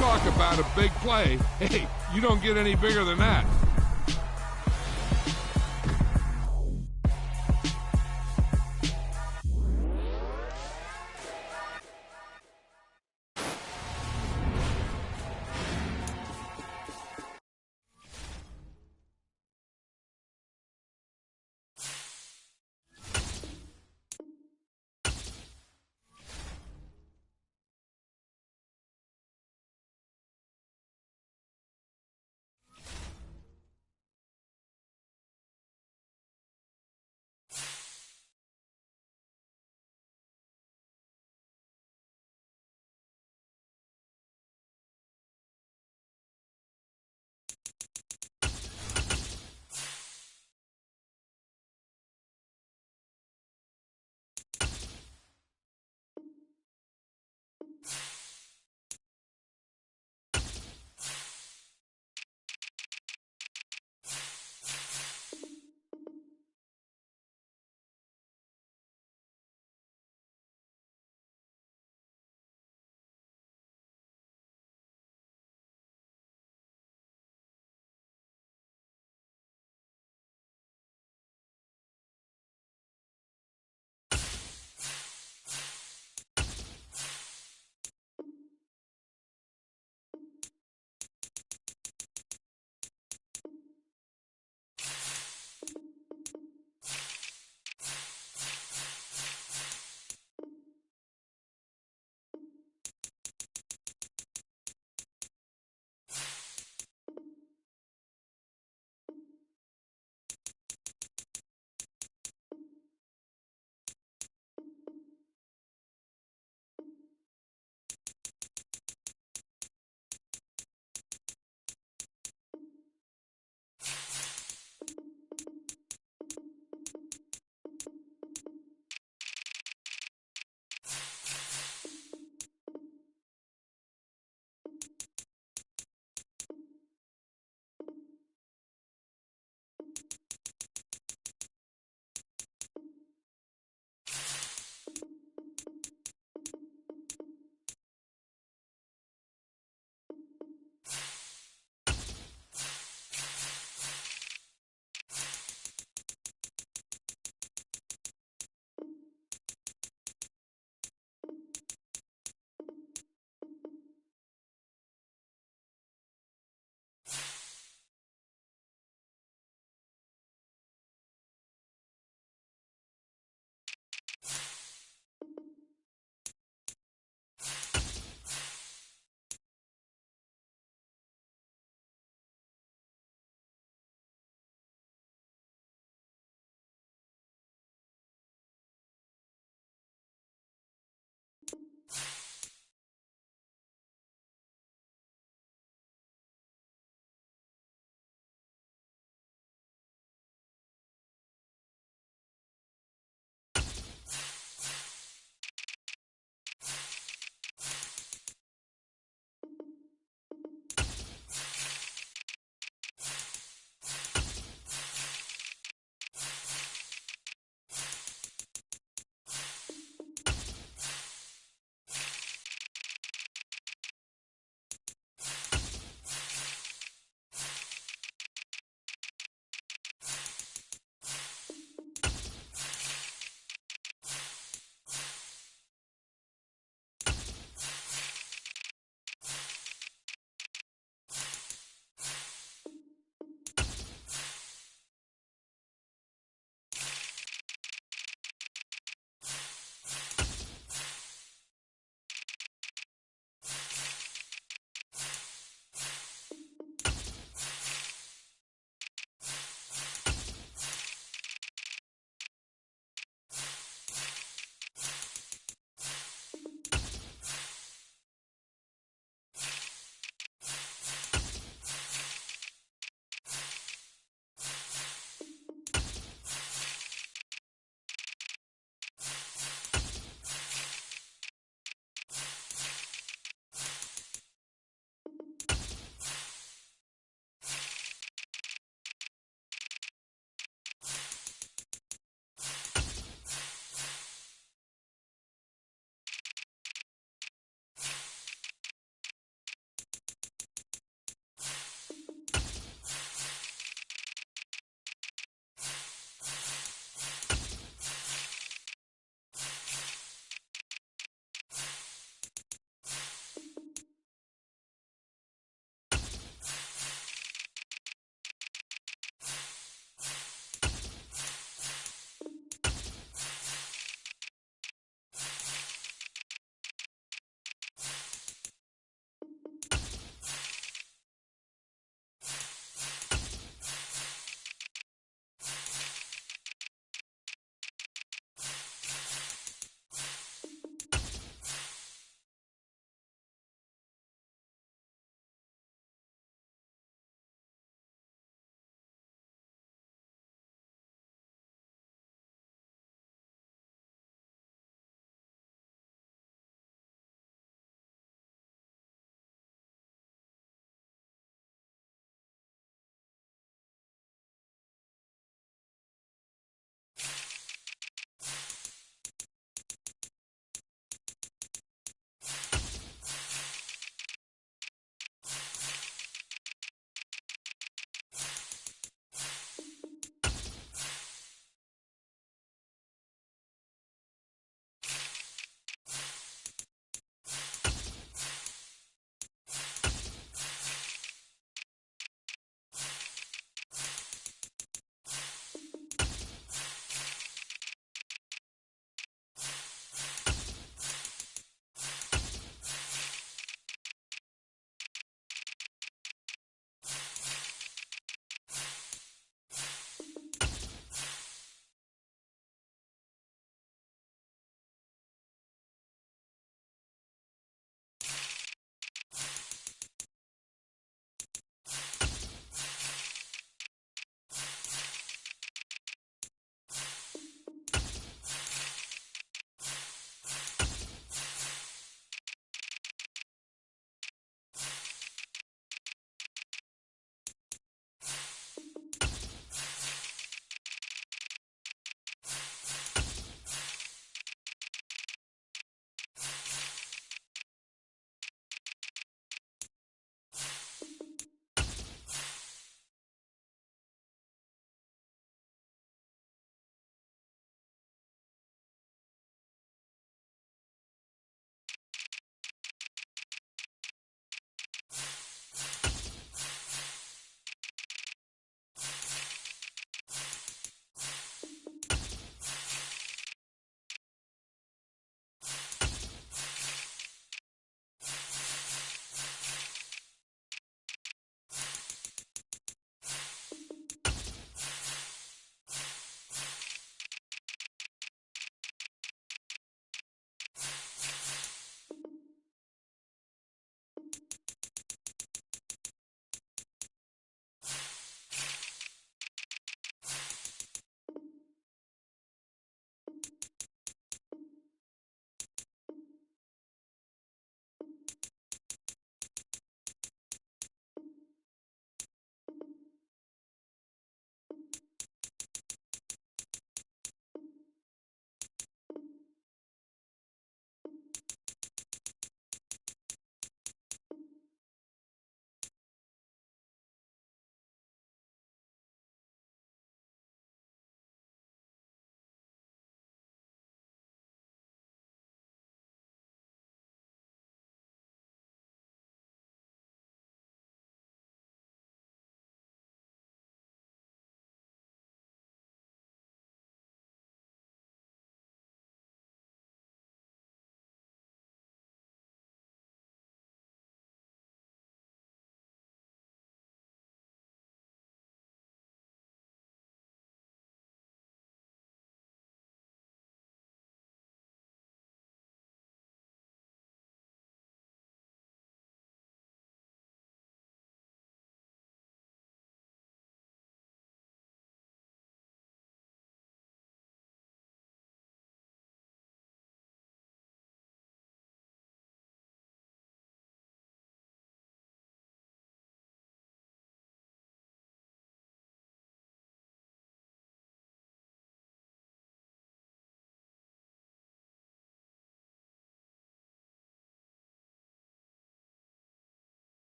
talk about a big play. Hey, you don't get any bigger than that.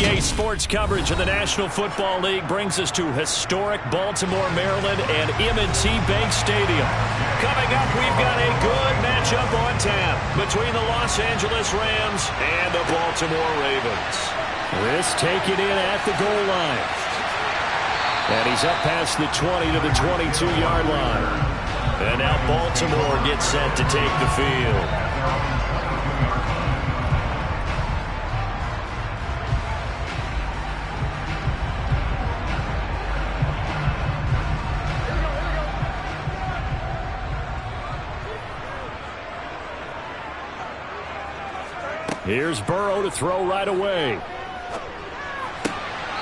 NBA sports coverage in the National Football League brings us to historic Baltimore, Maryland, and M&T Bank Stadium. Coming up, we've got a good matchup on tap between the Los Angeles Rams and the Baltimore Ravens. This taken in at the goal line. And he's up past the 20 to the 22-yard line. And now Baltimore gets set to take the field. Here's Burrow to throw right away.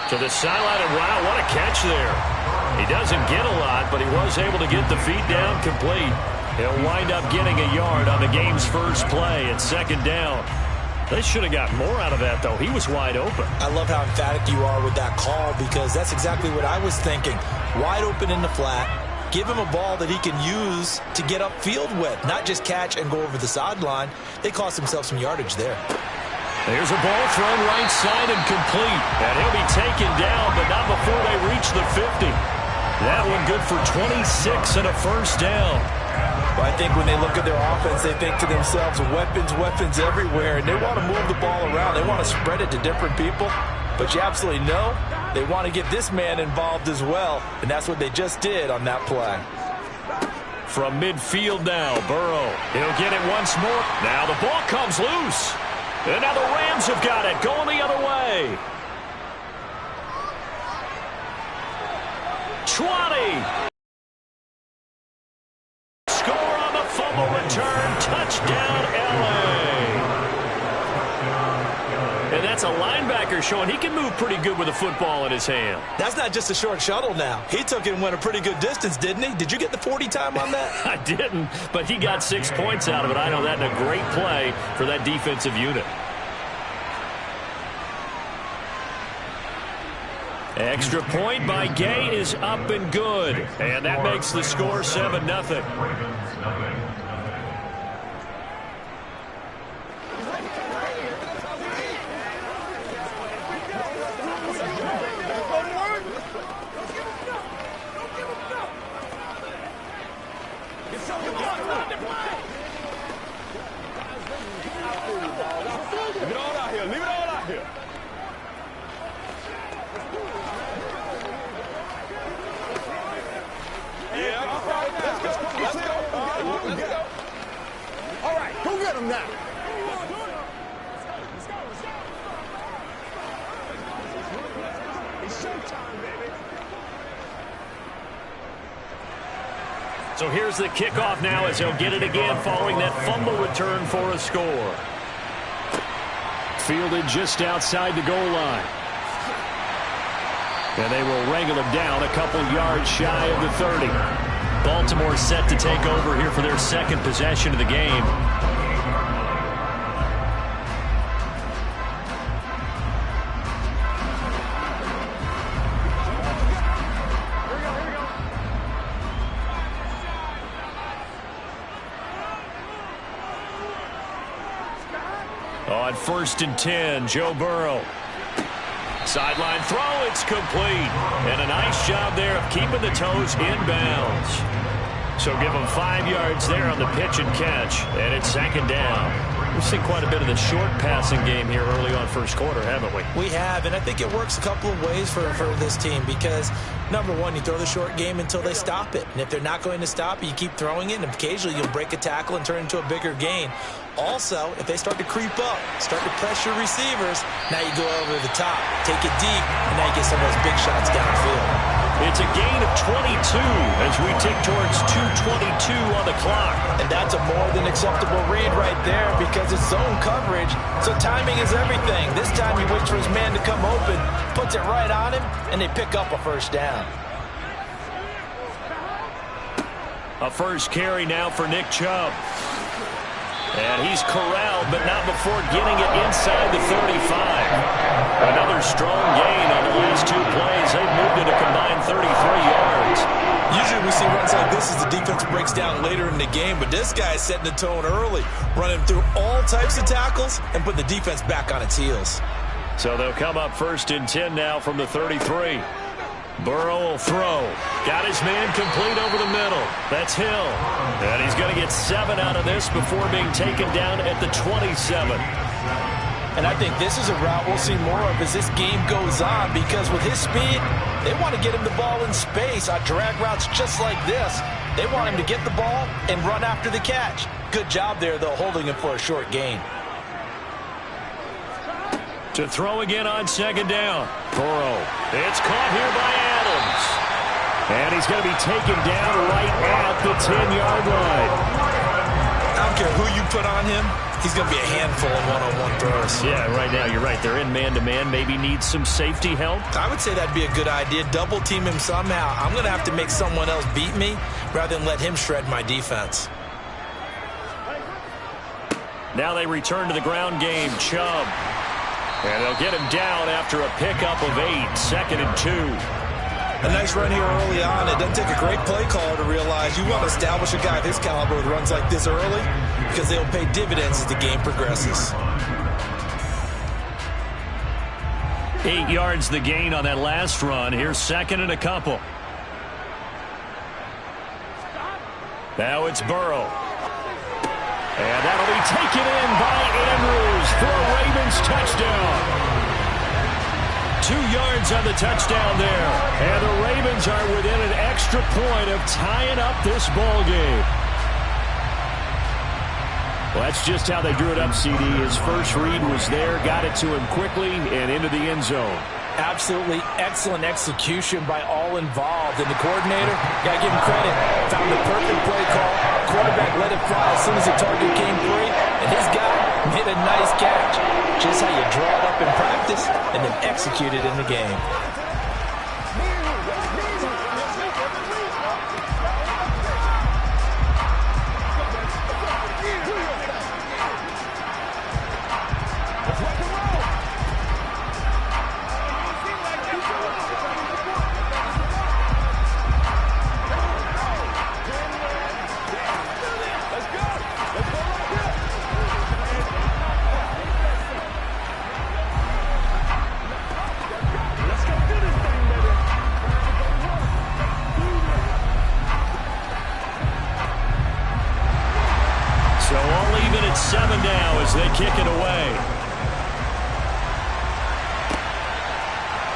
To the sideline, and wow, what a catch there. He doesn't get a lot, but he was able to get the feet down complete. He'll wind up getting a yard on the game's first play at second down. They should have got more out of that, though. He was wide open. I love how emphatic you are with that call, because that's exactly what I was thinking. Wide open in the flat. Give him a ball that he can use to get upfield with, not just catch and go over the sideline. They cost themselves some yardage there. There's a ball thrown right side and complete. And he'll be taken down, but not before they reach the 50. That one good for 26 and a first down. Well, I think when they look at their offense, they think to themselves, weapons, weapons everywhere. And they want to move the ball around. They want to spread it to different people. But you absolutely know they want to get this man involved as well. And that's what they just did on that play. From midfield now, Burrow. He'll get it once more. Now the ball comes loose. And now the Rams have got it, going the other way. 20. Score on the fumble return. Touchdown, LA. And that's a linebacker showing he can move pretty good with a football in his hand. That's not just a short shuttle now. He took it and went a pretty good distance, didn't he? Did you get the 40 time on that? I didn't, but he got 6 points out of it. I know that in a great play for that defensive unit. Extra point by Gay is up and good. And that makes the score 7-0. So here's the kickoff now as he'll get it again following that fumble return for a score. Fielded just outside the goal line. And they will wrangle him down a couple yards shy of the 30. Baltimore set to take over here for their second possession of the game. On 1st and 10, Joe Burrow. Sideline throw, it's complete. And a nice job there of keeping the toes inbounds. So give him 5 yards there on the pitch and catch. And it's second down. We've seen quite a bit of the short passing game here early on first quarter, haven't we? We have, and I think it works a couple of ways for this team because, number one, you throw the short game until they stop it. And if they're not going to stop it, you keep throwing it, and occasionally you'll break a tackle and turn it into a bigger gain. Also, if they start to creep up, start to pressure receivers, now you go over the top, take it deep, and now you get some of those big shots downfield. It's a gain of 22 as we tick towards 2:22 on the clock. And that's a more than acceptable read right there because it's zone coverage, so timing is everything. This time he waits for his man to come open, puts it right on him, and they pick up a first down. A first carry now for Nick Chubb. And he's corralled, but not before getting it inside the 35. Another strong gain on the last 2 plays. They've moved it a combined 33 yards. Usually we see runs like this as the defense breaks down later in the game, but this guy is setting the tone early, running through all types of tackles and putting the defense back on its heels. So they'll come up 1st and 10 now from the 33. Burrow will throw. Got his man complete over the middle. That's Hill. And he's going to get 7 out of this before being taken down at the 27. And I think this is a route we'll see more of as this game goes on, because with his speed, they want to get him the ball in space on drag routes just like this. They want him to get the ball and run after the catch. Good job there, though, holding him for a short gain. To throw again on 2nd down. Burrow. It's caught here by Adams. And he's going to be taken down right at the 10-yard line. I don't care who you put on him. He's going to be a handful of one-on-one throws. Yeah, right now you're right. They're in man-to-man. Maybe need some safety help. I would say that'd be a good idea. Double team him somehow. I'm going to have to make someone else beat me rather than let him shred my defense. Now they return to the ground game. Chubb. And they'll get him down after a pickup of 8. 2nd and 2. A nice run here early on. It doesn't take a great play caller to realize you want to establish a guy of his caliber with runs like this early, because they'll pay dividends as the game progresses. 8 yards the gain on that last run. Here's 2nd and a couple. Now it's Burrow. And that'll be taken in by Andrews for a Ravens touchdown. 2 yards on the touchdown there. And the Ravens are within an extra point of tying up this ball game. Well, that's just how they drew it up, CD. His first read was there, got it to him quickly, and into the end zone. Absolutely excellent execution by all involved. And the coordinator, got to give him credit, found the perfect play call. Quarterback let it fly as soon as the target came free, and his guy made a nice catch. Just how you draw it up in practice and then execute it in the game. They kick it away.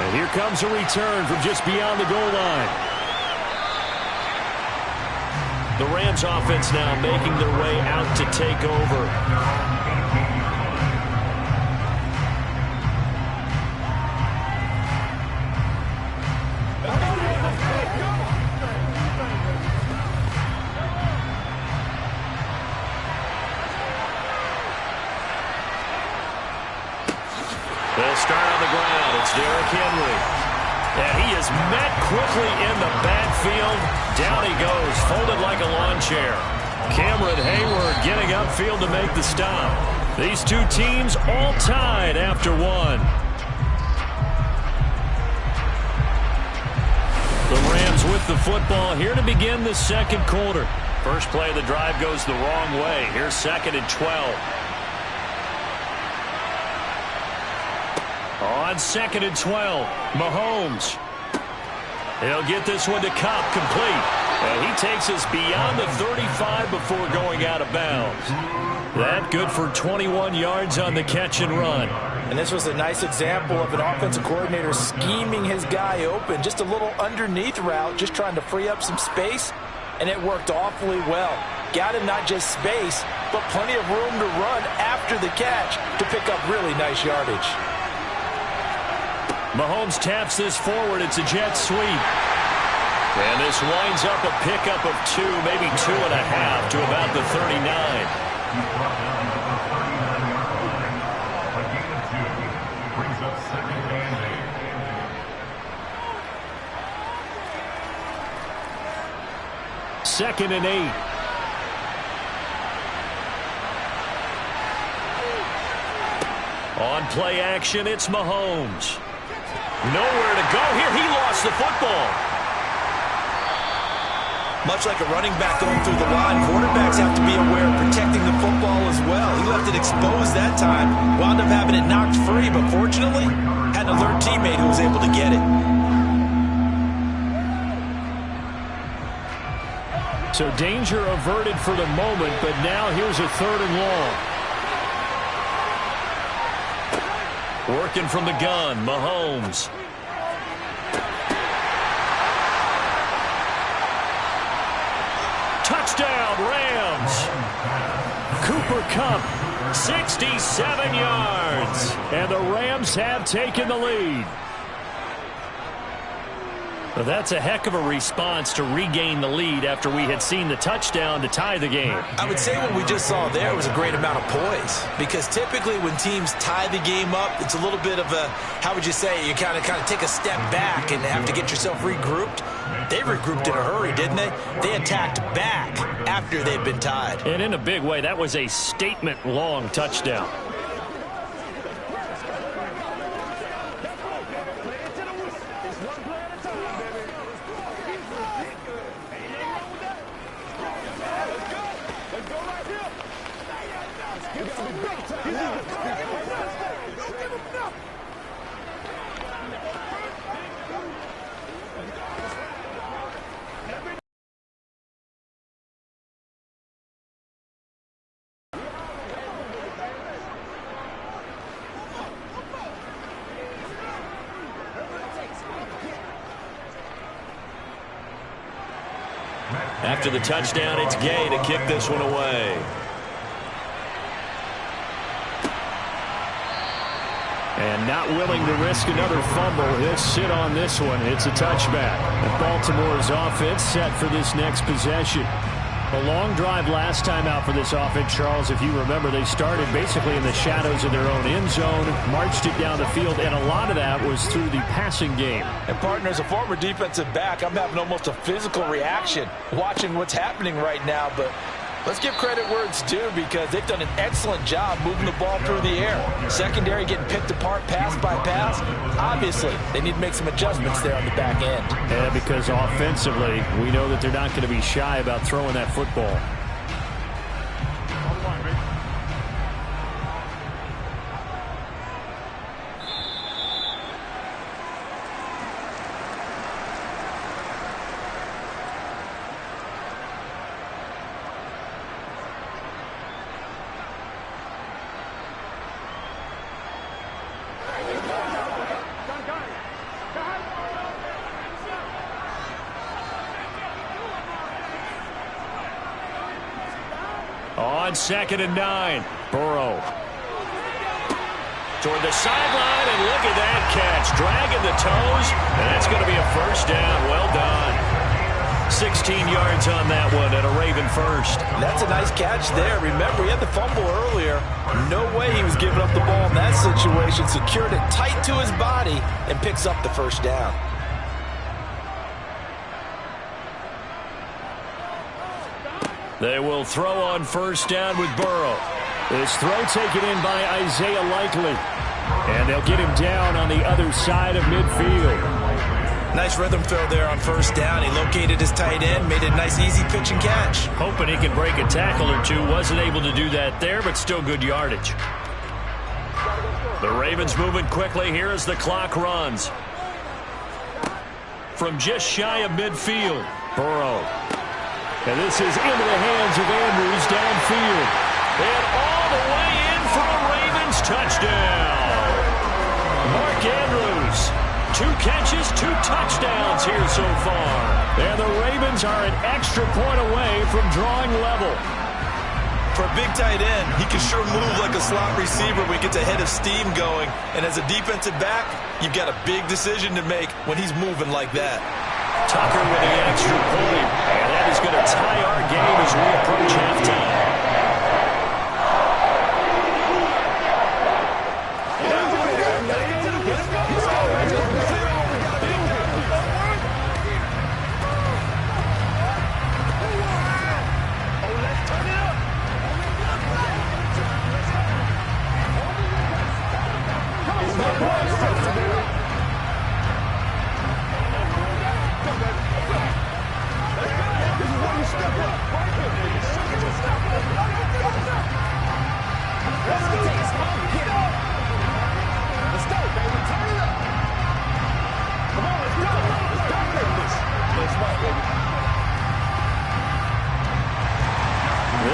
And here comes a return from just beyond the goal line. The Rams offense now making their way out to take over. They'll start on the ground. It's Derrick Henry. And he is met quickly in the backfield. Down he goes, folded like a lawn chair. Cameron Hayward getting upfield to make the stop. These two teams all tied after one. The Rams with the football here to begin the second quarter. First play of the drive goes the wrong way. Here's 2nd and 12. On 2nd and 12, Mahomes. He'll get this one to Kupp, complete. And he takes us beyond the 35 before going out of bounds. That good for 21 yards on the catch and run. And this was a nice example of an offensive coordinator scheming his guy open. Just a little underneath route, just trying to free up some space. And it worked awfully well. Got him not just space, but plenty of room to run after the catch to pick up really nice yardage. Mahomes taps this forward. It's a jet sweep. And this winds up a pickup of 2, maybe 2.5 to about the 39. Second and 8. On play action, it's Mahomes. Nowhere to go here. He lost the football. Much like a running back going through the line, quarterbacks have to be aware of protecting the football as well. He left left it exposed that time. Wound up having it knocked free, but fortunately, had an alert teammate who was able to get it. So danger averted for the moment, but now here's a 3rd and long. Working from the gun, Mahomes. Touchdown, Rams. Cooper Kupp, 67 yards. And the Rams have taken the lead. Well, that's a heck of a response to regain the lead after we had seen the touchdown to tie the game. I would say what we just saw there was a great amount of poise, because typically when teams tie the game up, it's a little bit of a, how would you say, you kind of take a step back and have to get yourself regrouped. They regrouped in a hurry, didn't they? They attacked back after they'd been tied. And in a big way, that was a statement-long touchdown. After the touchdown, it's Gay to kick this one away. And not willing to risk another fumble. He'll sit on this one. It's a touchback. And Baltimore's offense set for this next possession. A long drive last time out for this offense, Charles. If you remember, they started basically in the shadows of their own end zone, marched it down the field, and a lot of that was through the passing game. And partner, as a former defensive back, I'm having almost a physical reaction watching what's happening right now. But let's give credit where it's due, because they've done an excellent job moving the ball through the air. Secondary getting picked apart pass by pass. Obviously, they need to make some adjustments there on the back end. Yeah, because offensively, we know that they're not going to be shy about throwing that football. On 2nd and 9, Burrow. Toward the sideline, and look at that catch. Dragging the toes, and that's going to be a first down. Well done. 16 yards on that one, and a Raven first. That's a nice catch there. Remember, he had the fumble earlier. No way he was giving up the ball in that situation. Secured it tight to his body and picks up the first down. They will throw on first down with Burrow. This throw taken in by Isaiah Likely. And they'll get him down on the other side of midfield. Nice rhythm throw there on first down. He located his tight end, made a nice easy pitch and catch. Hoping he can break a tackle or two. Wasn't able to do that there, but still good yardage. The Ravens moving quickly here as the clock runs. From just shy of midfield, Burrow. And this is into the hands of Andrews downfield. And all the way in for a Ravens touchdown. Mark Andrews, 2 catches, 2 touchdowns here so far. And the Ravens are an extra point away from drawing level. For a big tight end, he can sure move like a slot receiver when he gets a head of steam going. And as a defensive back, you've got a big decision to make when he's moving like that. Tucker with the extra point. And that is going to tie our game as we approach halftime.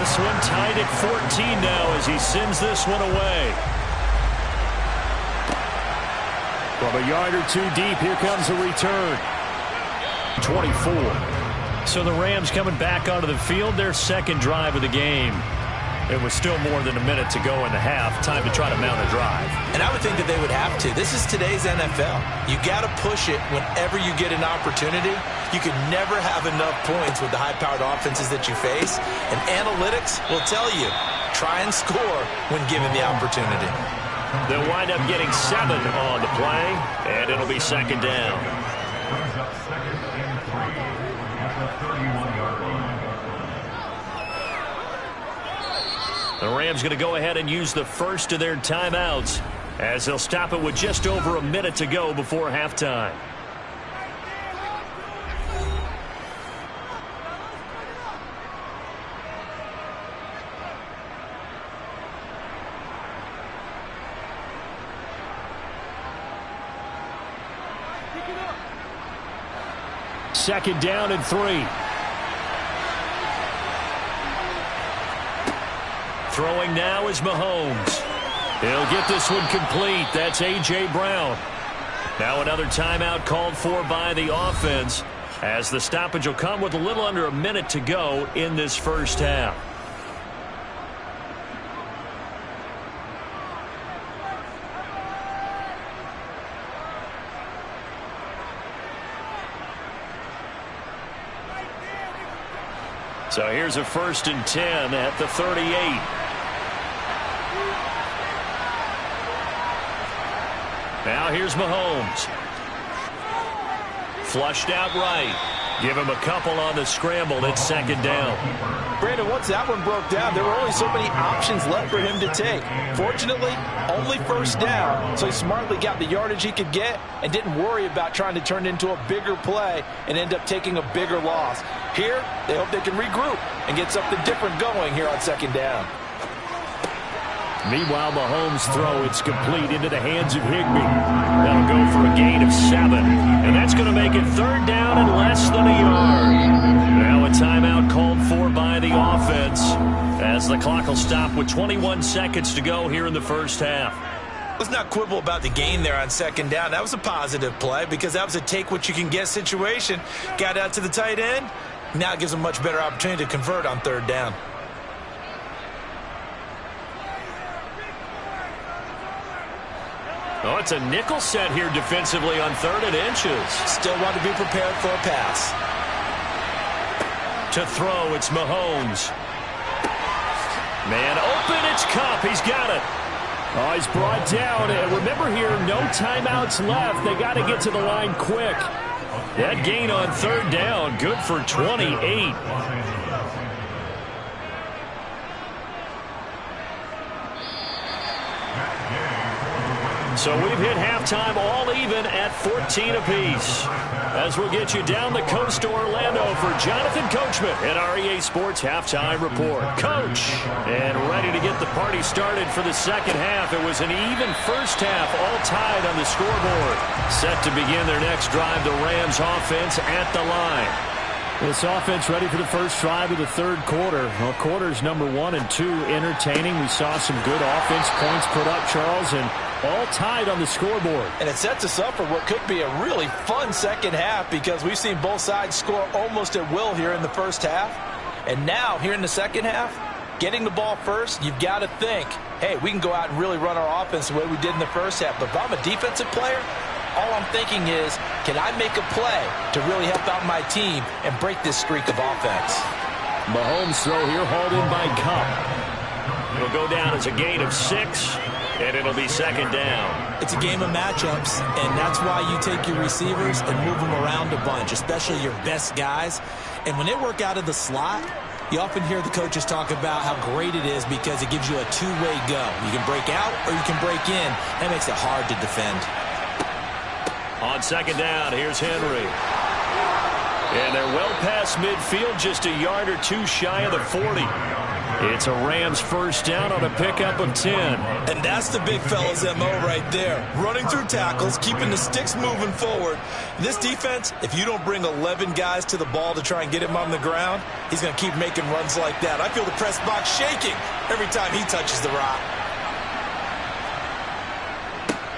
this one tied at 14 now as he sends this one away. From a yard or two deep, here comes a return. 24. So the Rams coming back onto the field, their second drive of the game. It was still more than a minute to go in the half. Time to try to mount a drive. And I would think that they would have to. This is today's NFL. You got to push it whenever you get an opportunity. You can never have enough points with the high-powered offenses that you face. And analytics will tell you, try and score when given the opportunity. They'll wind up getting 7 on the play, and it'll be second down. The Rams going to go ahead and use the first of their timeouts as they'll stop it with just over a minute to go before halftime. Second down and 3. Throwing now is Mahomes. He'll get this one complete. That's A.J. Brown. Now another timeout called for by the offense as the stoppage will come with a little under a minute to go in this first half. So here's a 1st and 10 at the 38. Now here's Mahomes. Flushed out right. Give him a couple on the scramble. It's second down. Brandon, once that one broke down, there were only so many options left for him to take. Fortunately, only first down, so he smartly got the yardage he could get and didn't worry about trying to turn it into a bigger play and end up taking a bigger loss. Here, they hope they can regroup and get something different going here on second down. Meanwhile, Mahomes' throw, it's complete into the hands of Higbee. That'll go for a gain of 7. And that's going to make it third down and less than a yard. Now a timeout called for by the offense as the clock will stop with 21 seconds to go here in the first half. Let's not quibble about the gain there on second down. That was a positive play because that was a take-what-you-can-get situation. Got out to the tight end. Now it gives them a much better opportunity to convert on third down. Oh, it's a nickel set here defensively on 3rd and inches. Still want to be prepared for a pass. To throw, it's Mahomes. Man open, it's Kupp. He's got it. Oh, he's brought down. And remember here, no timeouts left. They got to get to the line quick. That gain on third down, good for 28. So we've hit halftime all even at 14 apiece. As we'll get you down the coast to Orlando for Jonathan Coachman at our EA Sports Halftime Report. Coach, and ready to get the party started for the second half. It was an even first half, all tied on the scoreboard. Set to begin their next drive, the Rams offense at the line. This offense ready for the first drive of the third quarter. Well, quarters number 1 and 2 entertaining. We saw some good offense points put up, Charles, and all tied on the scoreboard. And it sets us up for what could be a really fun second half because we've seen both sides score almost at will here in the first half. And now, here in the second half, getting the ball first, you've got to think, hey, we can go out and really run our offense the way we did in the first half. But if I'm a defensive player, all I'm thinking is, can I make a play to really help out my team and break this streak of offense? Mahomes' throw here hauled in by Kupp. It'll go down as a gain of 6, and it'll be second down. It's a game of matchups, and that's why you take your receivers and move them around a bunch, especially your best guys. And when they work out of the slot, you often hear the coaches talk about how great it is because it gives you a two-way go. You can break out or you can break in. That makes it hard to defend. On second down, here's Henry. And they're well past midfield, just a yard or two shy of the 40. It's a Rams first down on a pickup of 10. And that's the big fella's MO right there. Running through tackles, keeping the sticks moving forward. This defense, if you don't bring 11 guys to the ball to try and get him on the ground, he's going to keep making runs like that. I feel the press box shaking every time he touches the rock.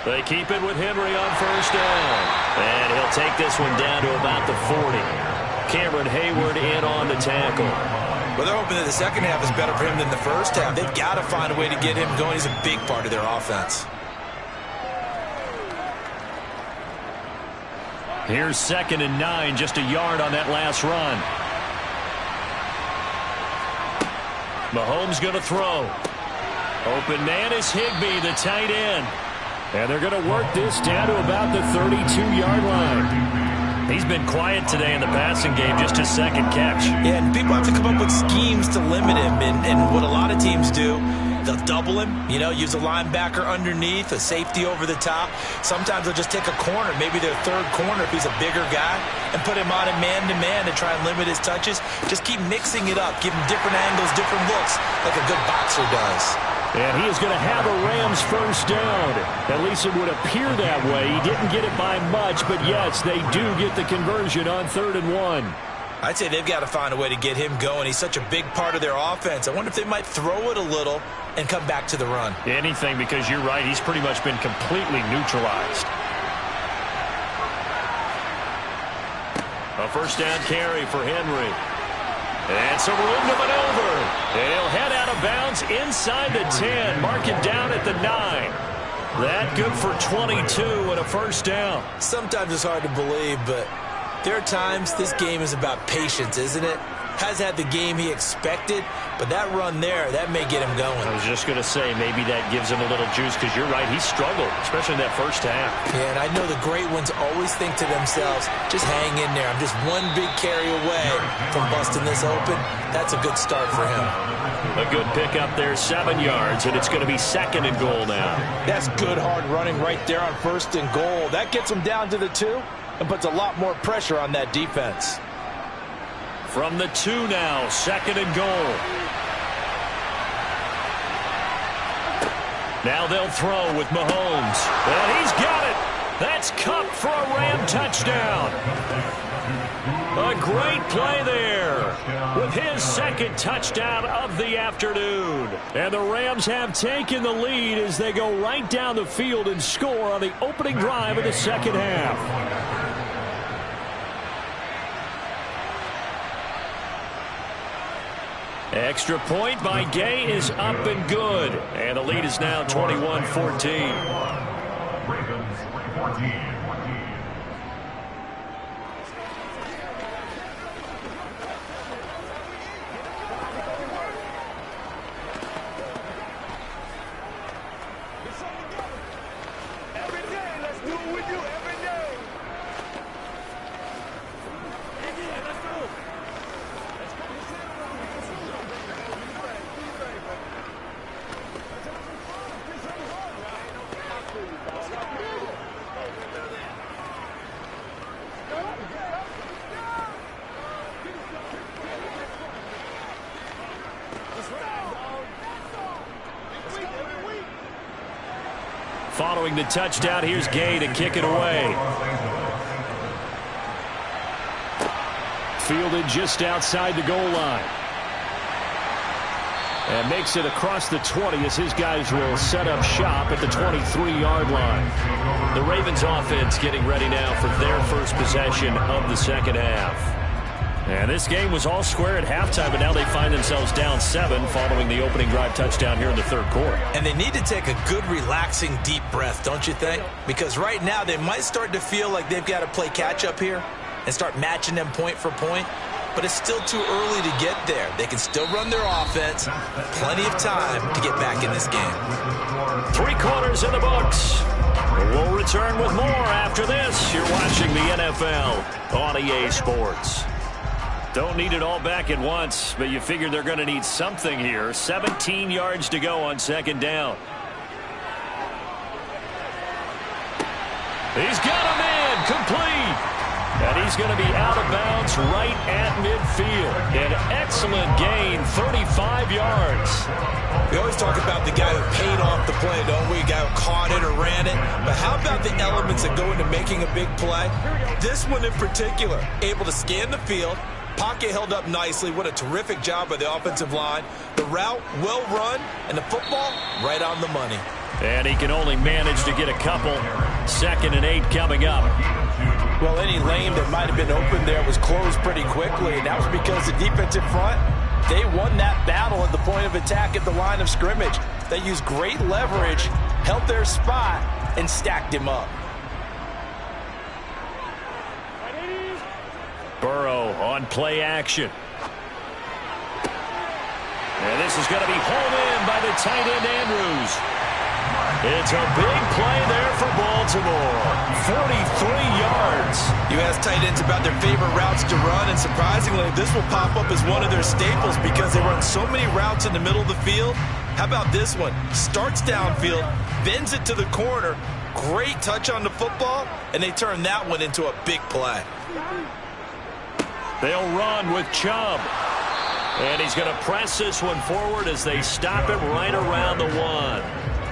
They keep it with Henry on first down. And he'll take this one down to about the 40. Cameron Hayward in on the tackle. Well, they're hoping that the second half is better for him than the first half. They've got to find a way to get him going. He's a big part of their offense. Here's 2nd and 9, just a yard on that last run. Mahomes going to throw. Open man is Higbee, the tight end. And they're going to work this down to about the 32-yard line. He's been quiet today in the passing game, just his second catch. Yeah, and people have to come up with schemes to limit him. And what a lot of teams do, they'll double him, use a linebacker underneath, a safety over the top. Sometimes they'll just take a corner, maybe their third corner if he's a bigger guy, and put him on a man-to-man to try and limit his touches. Just keep mixing it up, give him different angles, different looks, like a good boxer does. And he is going to have a Rams first down. At least it would appear that way. He didn't get it by much, but yes, they do get the conversion on 3rd and 1. I'd say they've got to find a way to get him going. He's such a big part of their offense. I wonder if they might throw it a little and come back to the run. Anything, because you're right, he's pretty much been completely neutralized. A first down carry for Henry. And some room to maneuver. And he'll head out of bounds inside the 10. Mark it down at the 9. That good for 22 and a first down. Sometimes it's hard to believe, but there are times this game is about patience, isn't it? Has had the game he expected, but that run there, that may get him going. I was just going to say, maybe that gives him a little juice, because you're right, he struggled, especially in that first half. Yeah, and I know the great ones always think to themselves, just hang in there. I'm just one big carry away from busting this open. That's a good start for him. A good pickup there, 7 yards, and it's going to be 2nd and goal now. That's good hard running right there on 1st and goal. That gets him down to the 2 and puts a lot more pressure on that defense. From the 2 now, 2nd and goal. Now they'll throw with Mahomes. And he's got it. That's Kupp for a Ram touchdown. A great play there with his 2nd touchdown of the afternoon. And the Rams have taken the lead as they go right down the field and score on the opening drive of the second half. Extra point by Gay is up and good. And the lead is now 21-14. Ravens 14. Following the touchdown, here's Gay to kick it away. Fielded just outside the goal line. And makes it across the 20 as his guys will set up shop at the 23-yard line. The Ravens offense getting ready now for their first possession of the second half. And this game was all square at halftime, but now they find themselves down 7 following the opening drive touchdown here in the third quarter. And they need to take a good, relaxing, deep breath, don't you think? Because right now they might start to feel like they've got to play catch-up here and start matching them point for point. But it's still too early to get there. They can still run their offense. Plenty of time to get back in this game. 3 quarters in the books. We'll return with more after this. You're watching the NFL on EA Sports. Don't need it all back at once, but you figure they're going to need something here. 17 yards to go on second down. He's got a man complete. And he's going to be out of bounds right at midfield. An excellent gain, 35 yards. We always talk about the guy who paid off the play, don't we? The guy who caught it or ran it. But how about the elements that go into making a big play? This one in particular, able to scan the field, pocket held up nicely. What a terrific job by the offensive line. The route, well run, and the football, right on the money. And he can only manage to get a couple. 2nd and 8 coming up. Well, any lane that might have been open there was closed pretty quickly, and that was because the defensive front, they won that battle at the point of attack at the line of scrimmage. They used great leverage, held their spot, and stacked him up. Burrow on play action. And this is going to be hauled in by the tight end Andrews. It's a big play there for Baltimore. 43 yards. You ask tight ends about their favorite routes to run, and surprisingly, this will pop up as one of their staples because they run so many routes in the middle of the field. How about this one? Starts downfield, bends it to the corner. Great touch on the football, and they turn that one into a big play. They'll run with Chubb. And he's going to press this one forward as they stop him right around the 1.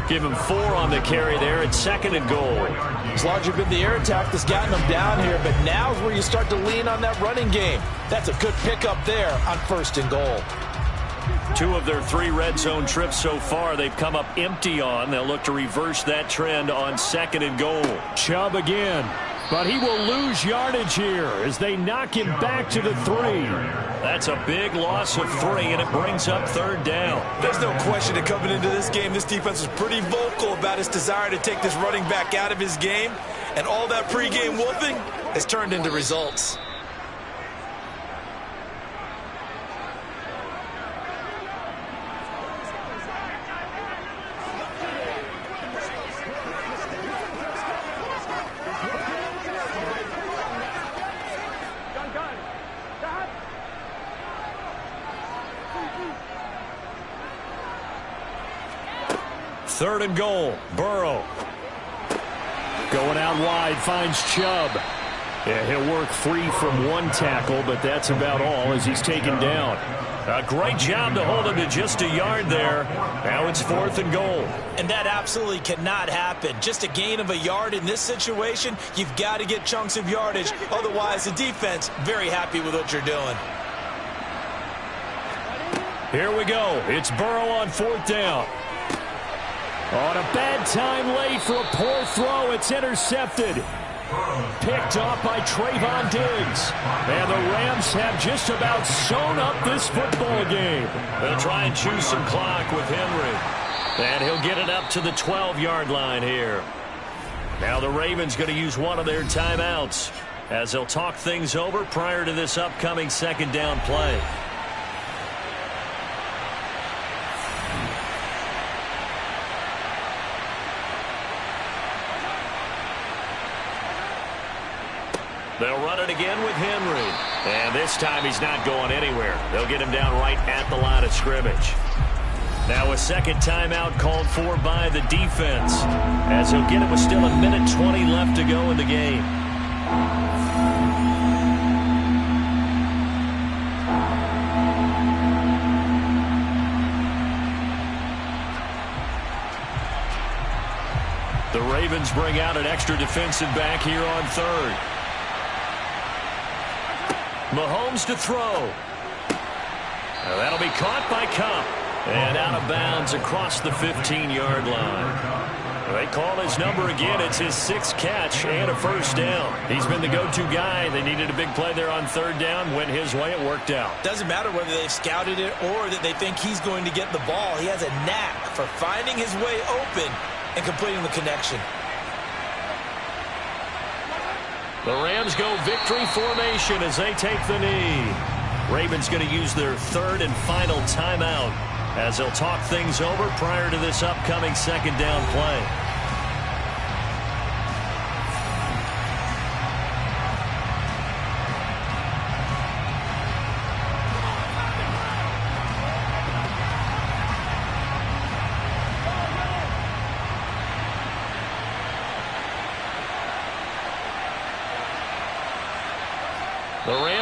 Give him 4 on the carry there at 2nd and goal. It's largely been the air attack that's gotten them down here, but now's where you start to lean on that running game. That's a good pickup there on 1st and goal. 2 of their 3 red zone trips so far they've come up empty on. They'll look to reverse that trend on 2nd and goal. Chubb again. But he will lose yardage here as they knock him back to the 3. That's a big loss of 3, and it brings up 3rd down. There's no question that coming into this game, this defense was pretty vocal about its desire to take this running back out of his game. And all that pregame whooping has turned into results. Third and goal. Burrow. Going out wide, finds Chubb. Yeah, he'll work free from 1 tackle, but that's about all as he's taken down. A great job to hold him to just a yard there. Now it's 4th and goal. And that absolutely cannot happen. Just a gain of a yard in this situation, you've got to get chunks of yardage. Otherwise, the defense, very happy with what you're doing. Here we go. It's Burrow on 4th down. On a bad time late for a poor throw. It's intercepted. Picked off by Trayvon Diggs. And the Rams have just about sewn up this football game. They'll try and choose some clock with Henry. And he'll get it up to the 12-yard line here. Now the Ravens going to use one of their timeouts as they'll talk things over prior to this upcoming 2nd down play. They'll run it again with Henry. And this time he's not going anywhere. They'll get him down right at the line of scrimmage. Now a 2nd timeout called for by the defense, as he'll get it with still 1:20 left to go in the game. The Ravens bring out an extra defensive back here on 3rd. Mahomes to throw. Now that'll be caught by Kupp. And out of bounds across the 15-yard line. They call his number again. It's his 6th catch and a 1st down. He's been the go-to guy. They needed a big play there on 3rd down. Went his way. It worked out. Doesn't matter whether they've scouted it or that they think he's going to get the ball. He has a knack for finding his way open and completing the connection. The Rams go victory formation as they take the knee. Ravens going to use their 3rd and final timeout as they'll talk things over prior to this upcoming 2nd down play.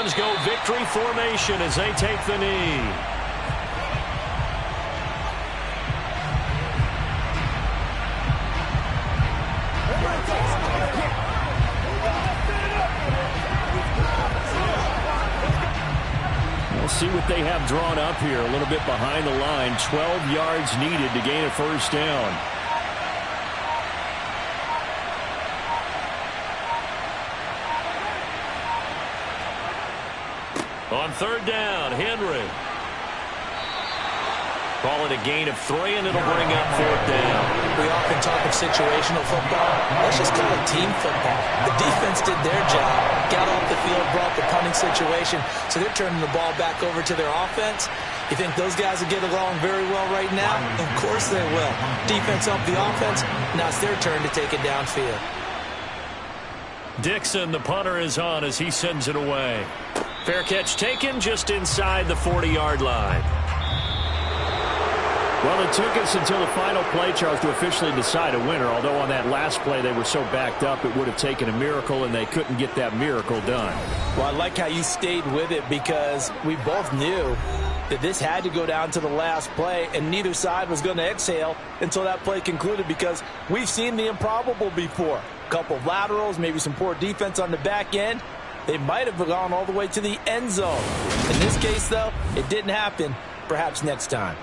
Browns go victory formation as they take the knee. We'll see what they have drawn up here. A little bit behind the line. 12 yards needed to gain a first down. On third down, Henry. Call it a gain of 3, and it'll bring up fourth down. We often talk of situational football. Let's just call it team football. The defense did their job, got off the field, brought the punting situation, so they're turning the ball back over to their offense. You think those guys will get along very well right now? Of course they will. Defense helped the offense. Now it's their turn to take it downfield. Dixon, the punter, is on as he sends it away. Fair catch taken just inside the 40-yard line. Well, it took us until the final play, Charles, to officially decide a winner, although on that last play they were so backed up it would have taken a miracle, and they couldn't get that miracle done. Well, I like how you stayed with it because we both knew that this had to go down to the last play, and neither side was going to exhale until that play concluded because we've seen the improbable before. A couple of laterals, maybe some poor defense on the back end. They might have gone all the way to the end zone. In this case, though, it didn't happen. Perhaps next time.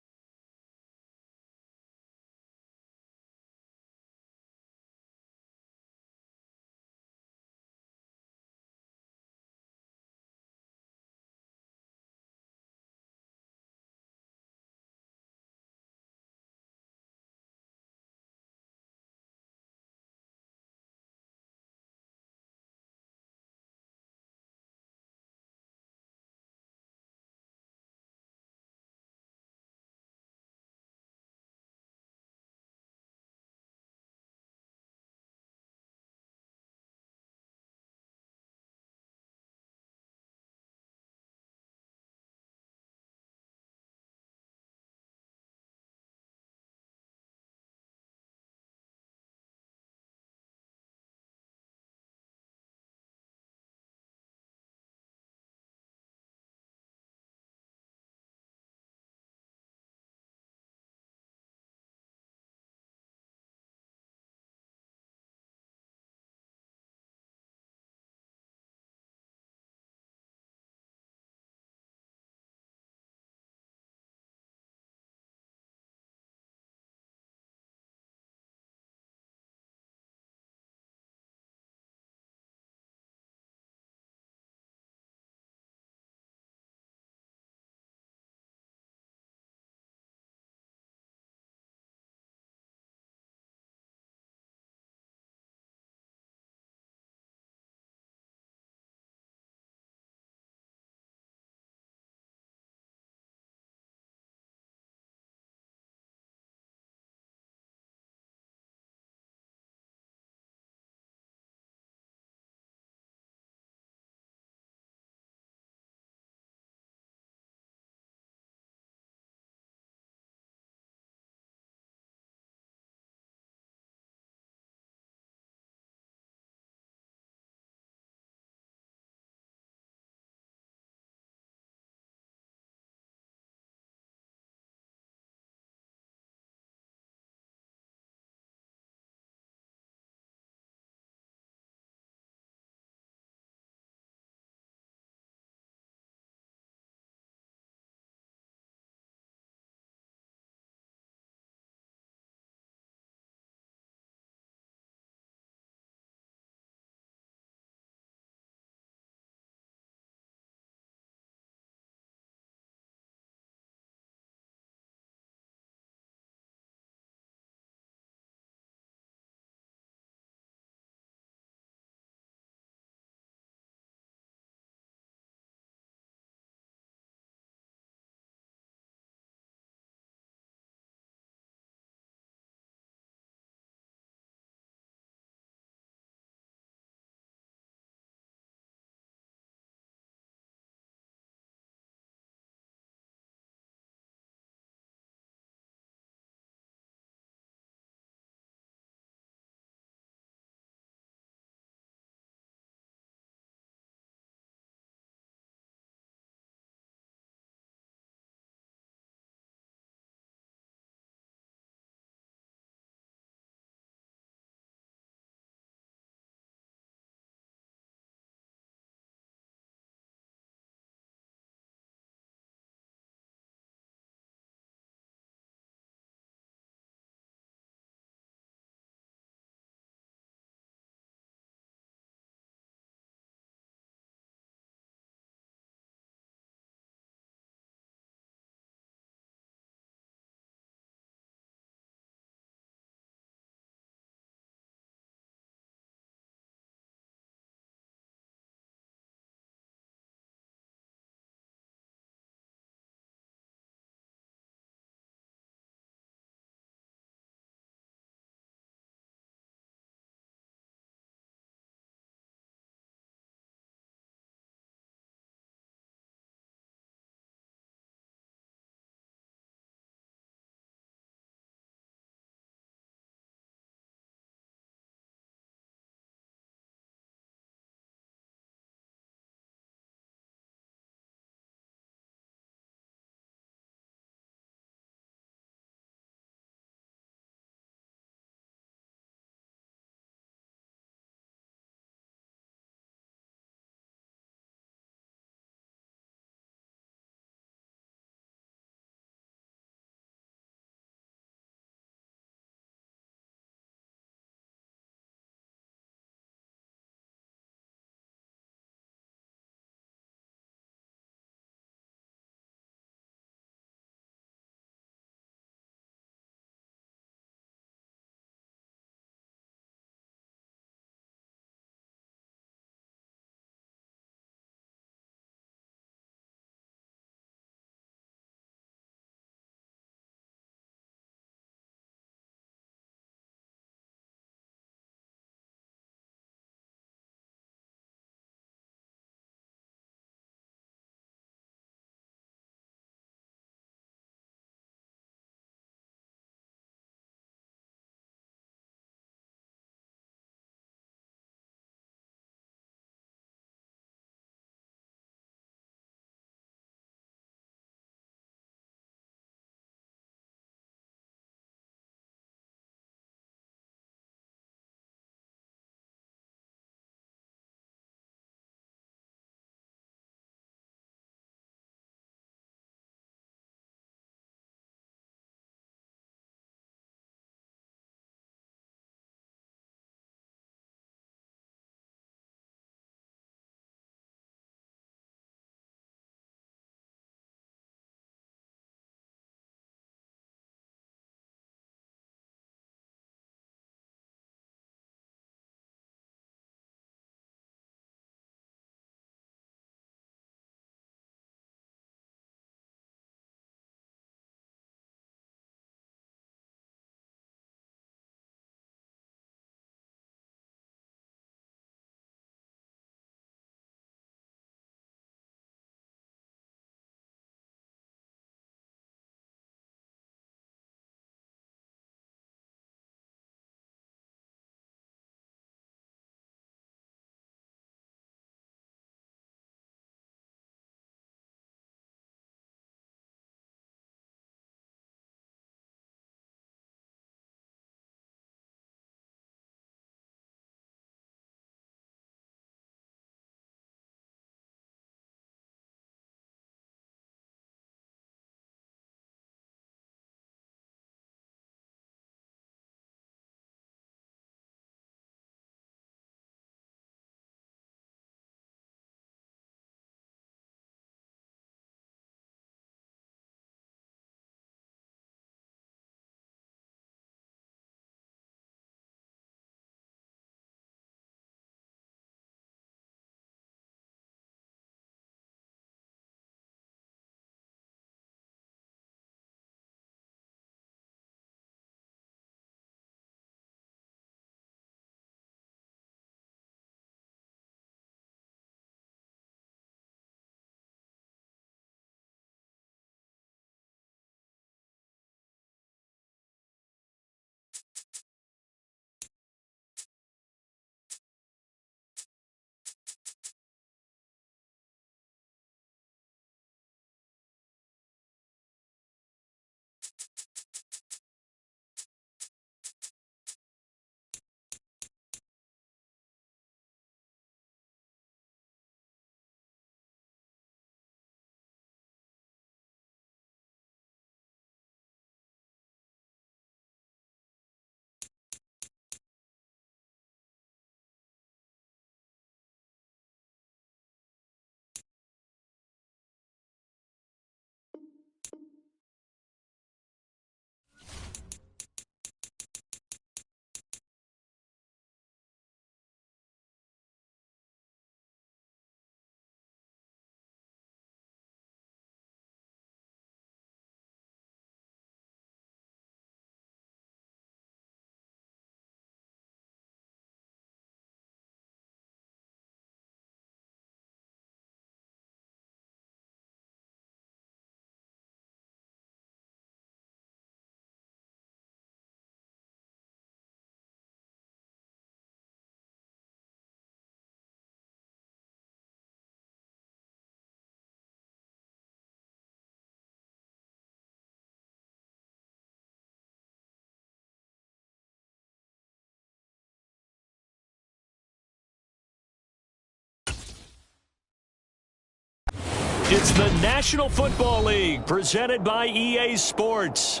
It's the National Football League presented by EA Sports.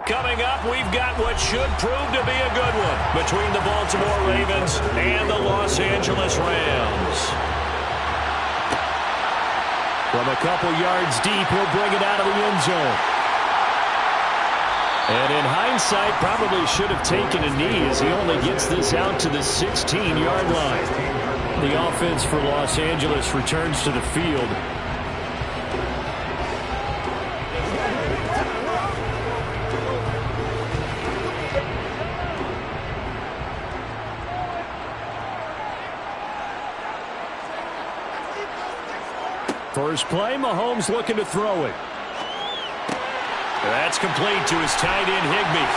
Coming up, we've got what should prove to be a good one between the Baltimore Ravens and the Los Angeles Rams. From a couple yards deep, he'll bring it out of the end zone. And in hindsight, probably should have taken a knee as he only gets this out to the 16-yard line. The offense for Los Angeles returns to the field. First play, Mahomes looking to throw it. That's complete to his tight end, Higbee.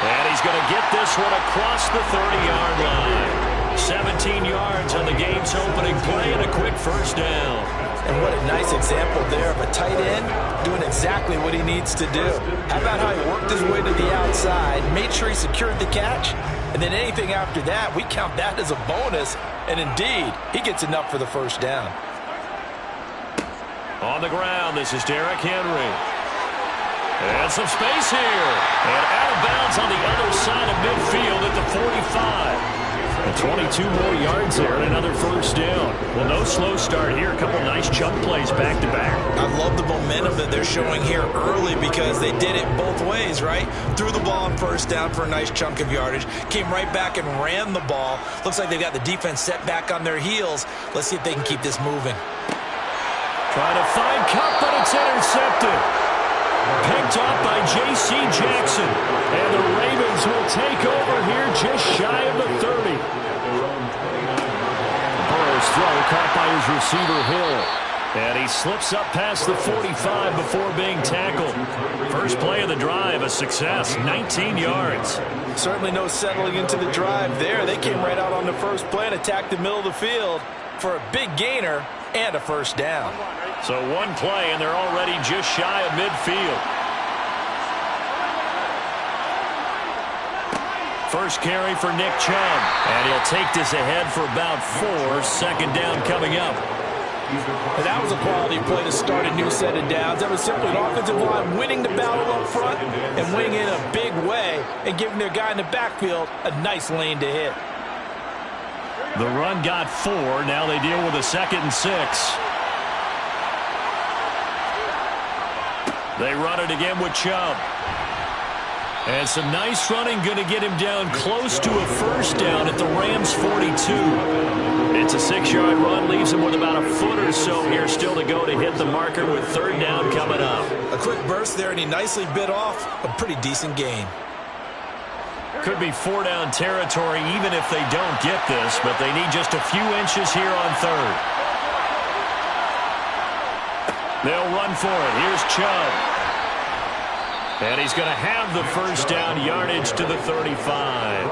And he's going to get this one across the 30-yard line. 17 yards on the game's opening play and a quick first down. And what a nice example there of a tight end doing exactly what he needs to do. How about how he worked his way to the outside, made sure he secured the catch, and then anything after that, we count that as a bonus. And indeed, he gets enough for the first down. On the ground, this is Derrick Henry. And some space here. And out of bounds on the other side of midfield at the 45. And 22 more yards there and another first down. Well, no slow start here. A couple nice chunk plays back-to-back. I love the momentum that they're showing here early because they did it both ways, right? Threw the ball on first down for a nice chunk of yardage. Came right back and ran the ball. Looks like they've got the defense set back on their heels. Let's see if they can keep this moving. Trying to find Kupp, but it's intercepted. Picked off by J.C. Jackson. And the Ravens will take over here just shy of the 30. Burrow's throw caught by his receiver, Hill. And he slips up past the 45 before being tackled. First play of the drive, a success, 19 yards. Certainly no settling into the drive there. They came right out on the first play and attacked the middle of the field for a big gainer and a first down. So one play, and they're already just shy of midfield. First carry for Nick Chubb. And he'll take this ahead for about 4. Second down coming up. And that was a quality play to start a new set of downs. That was simply an offensive line winning the battle up front and winning in a big way and giving their guy in the backfield a nice lane to hit. The run got 4. Now they deal with a 2nd and 6. They run it again with Chubb. And some nice running, going to get him down close to a first down at the Rams' 42. It's a 6-yard run, leaves him with about a foot or so here still to go to hit the marker with third down coming up. A quick burst there, and he nicely bit off a pretty decent gain. Could be 4-down territory even if they don't get this, but they need just a few inches here on third. They'll run for it. Here's Chubb. And he's going to have the first down, yardage to the 35.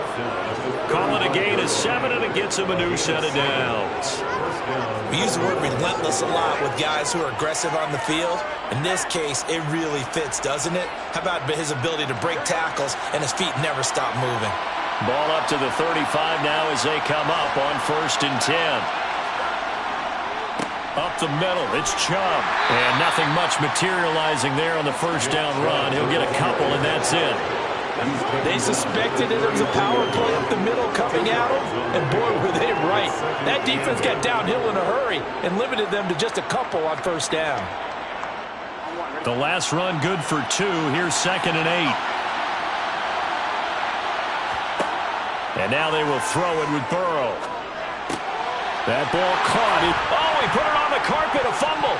Call it a gain of 7, and it gets him a new set of downs. We use the word relentless a lot with guys who are aggressive on the field. In this case, it really fits, doesn't it? How about his ability to break tackles and his feet never stop moving? Ball up to the 35 now as they come up on 1st and 10. Up the middle, it's Chubb. And nothing much materializing there on the first down run. He'll get a couple, and that's it. They suspected that there was a power play up the middle coming at them, and boy, were they right. That defense got downhill in a hurry and limited them to just a couple on first down. The last run good for 2. Here's 2nd and 8. And now they will throw it with Burrow. That ball caught it. Oh, he put it on the carpet, a fumble.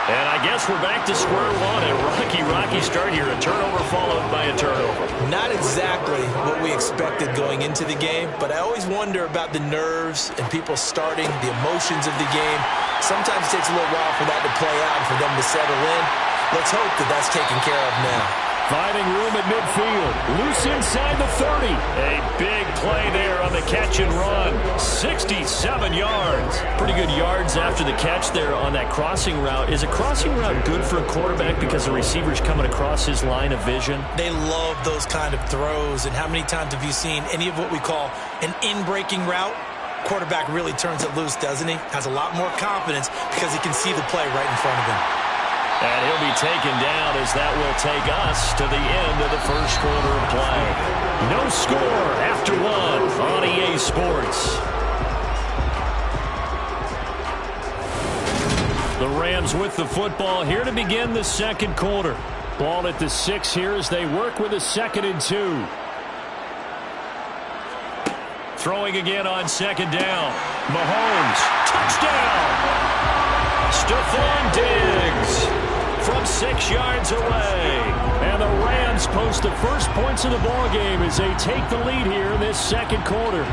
And I guess we're back to square one. A rocky start here. A turnover followed by a turnover. Not exactly what we expected going into the game, but I always wonder about the nerves and people starting, the emotions of the game. Sometimes it takes a little while for that to play out and for them to settle in. Let's hope that that's taken care of now. Finding room at midfield. Loose inside the 30. A big play there on the catch and run. 67 yards. Pretty good yards after the catch there on that crossing route. Is a crossing route good for a quarterback because the receiver's coming across his line of vision? They love those kind of throws. And how many times have you seen any of what we call an in-breaking route? Quarterback really turns it loose, doesn't he? Has a lot more confidence because he can see the play right in front of him. And he'll be taken down as that will take us to the end of the first quarter of play. No score after one on EA Sports. The Rams with the football here to begin the second quarter. Ball at the 6 here as they work with a 2nd and 2. Throwing again on 2nd down. Mahomes, touchdown! Stephon Diggs from 6 yards away. And the Rams post the first points of the ball game as they take the lead here in this second quarter.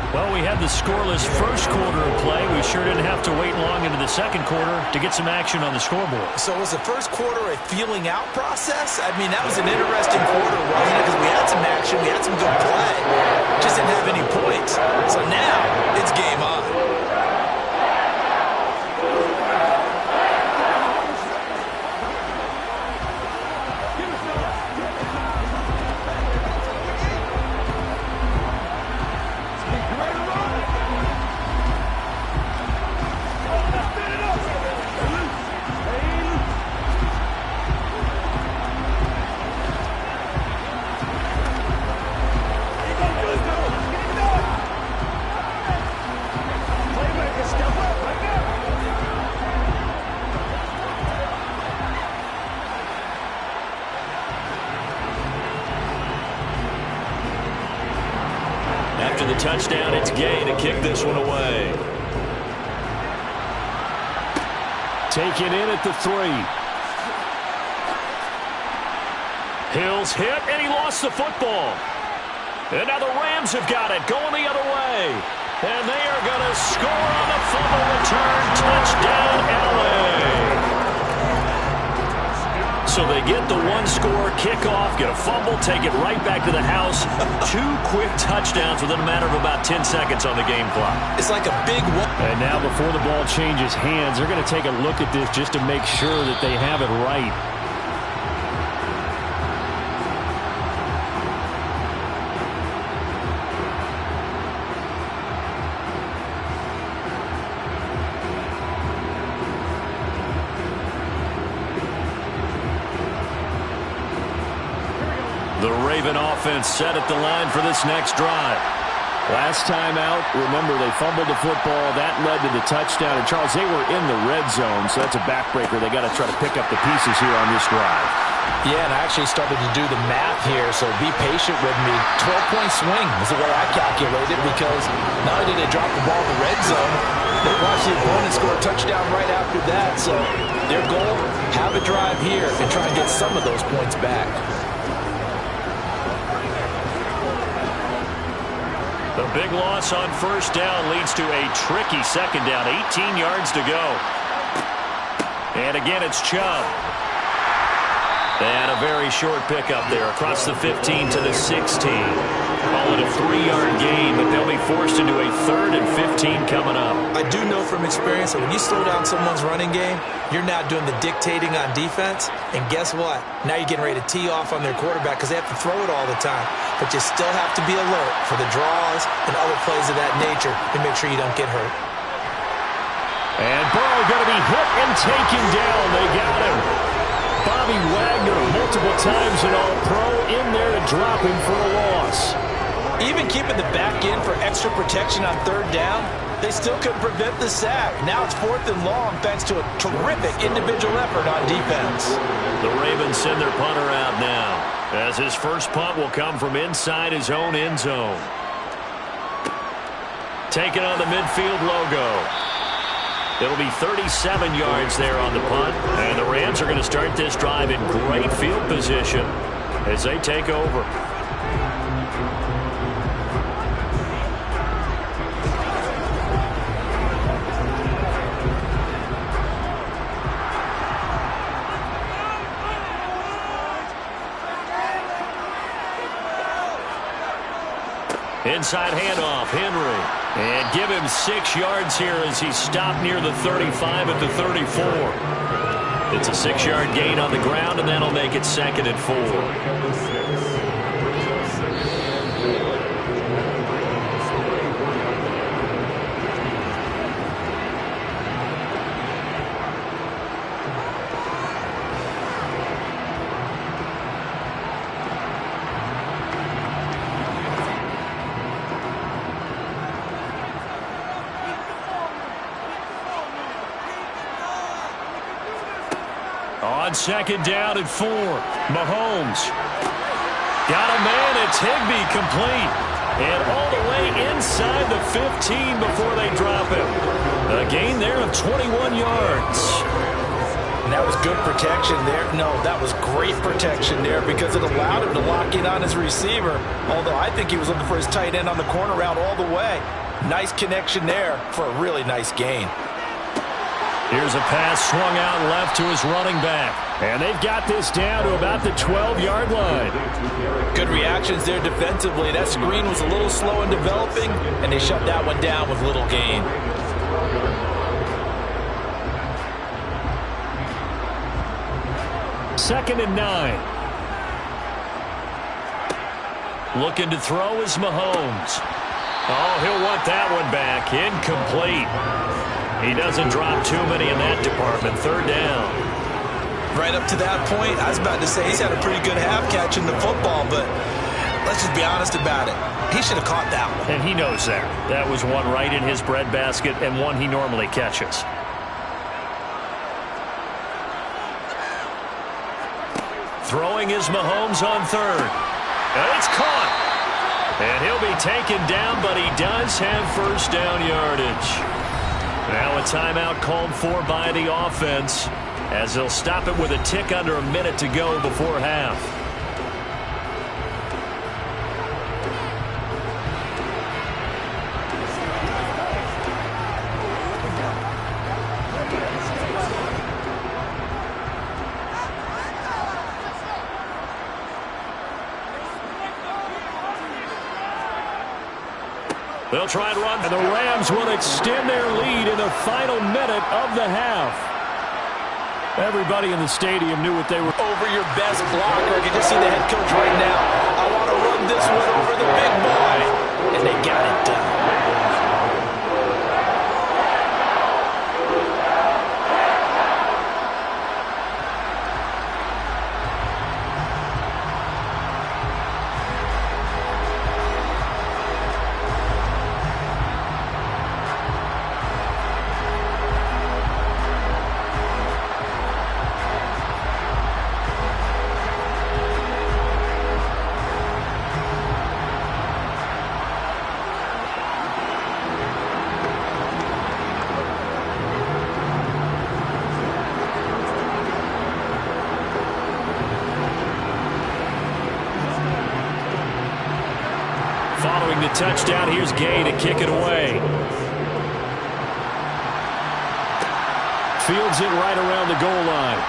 Well, we had the scoreless first quarter of play. We sure didn't have to wait long into the second quarter to get some action on the scoreboard. So was the first quarter a feeling out process? I mean, that was an interesting quarter, wasn't it? Because we had some action, we had some good play. Just didn't have any points. So now it's game on. After the touchdown, it's Gay to kick this one away. Taken in at the 3. Hill's hit, and he lost the football. And now the Rams have got it, going the other way. And they are going to score on the fumble return. Touchdown, LA. So they get the 1-score kickoff, get a fumble, take it right back to the house. 2 quick touchdowns within a matter of about 10 seconds on the game clock. It's like a big one. And now before the ball changes hands, they're going to take a look at this just to make sure that they have it right. The Raven offense set at the line for this next drive. Last time out, remember, they fumbled the football. That led to the touchdown. And, Charles, they were in the red zone, so that's a backbreaker. They got to try to pick up the pieces here on this drive. Yeah, and I actually started to do the math here, so be patient with me. 12-point swing is the way I calculated, because not only did they drop the ball in the red zone, they watched the opponent score a touchdown right after that. So their goal, have a drive here and try and get some of those points back. The big loss on first down leads to a tricky second down. 18 yards to go. And again, it's Chubb. And a very short pickup there across the 15 to the 16. Call it a 3-yard gain, but they'll be forced into a 3rd and 15 coming up. I do know from experience that when you slow down someone's running game, you're now doing the dictating on defense. And guess what? Now you're getting ready to tee off on their quarterback because they have to throw it all the time. But you still have to be alert for the draws and other plays of that nature to make sure you don't get hurt. And Burrow going to be hit and taken down. They got him. Bobby Wagner multiple times an All-Pro in there to drop him for a loss. Even keeping the back in for extra protection on 3rd down, they still couldn't prevent the sack. Now it's 4th and long thanks to a terrific individual effort on defense. The Ravens send their punter out now, as his first punt will come from inside his own end zone. Taking on the midfield logo. It'll be 37 yards there on the punt, and the Rams are going to start this drive in great field position as they take over. Inside handoff, Henry. And give him 6 yards here as he stopped near the 35 at the 34. It's a 6-yard gain on the ground, and that'll make it 2nd and 4. On second down and 4, Mahomes. Got a man, it's Higbee, complete. And all the way inside the 15 before they drop him. A gain there of 21 yards. And that was good protection there. No, that was great protection there because it allowed him to lock in on his receiver. Although I think he was looking for his tight end on the corner route all the way. Nice connection there for a really nice gain. Here's a pass swung out left to his running back. And they've got this down to about the 12-yard line. Good reactions there defensively. That screen was a little slow in developing, and they shut that one down with little gain. Second and 9. Looking to throw is Mahomes. Oh, he'll want that one back. Incomplete. He doesn't drop too many in that department. Third down. Right up to that point, I was about to say he's had a pretty good half catching the football, but let's just be honest about it. He should have caught that one. And he knows that. That was one right in his breadbasket and one he normally catches. Throwing is Mahomes on third. And it's caught. And he'll be taken down, but he does have first down yardage. Now a timeout called for by the offense, as they'll stop it with a tick under a minute to go before half. They'll try and run, and the Rams will extend their lead in the final minute of the half. Everybody in the stadium knew what they were. Over your best blocker. I can just see the head coach right now. I want to run this one over the big boy. And they got it done. Following the touchdown, here's Gay to kick it away. Fields it right around the goal line.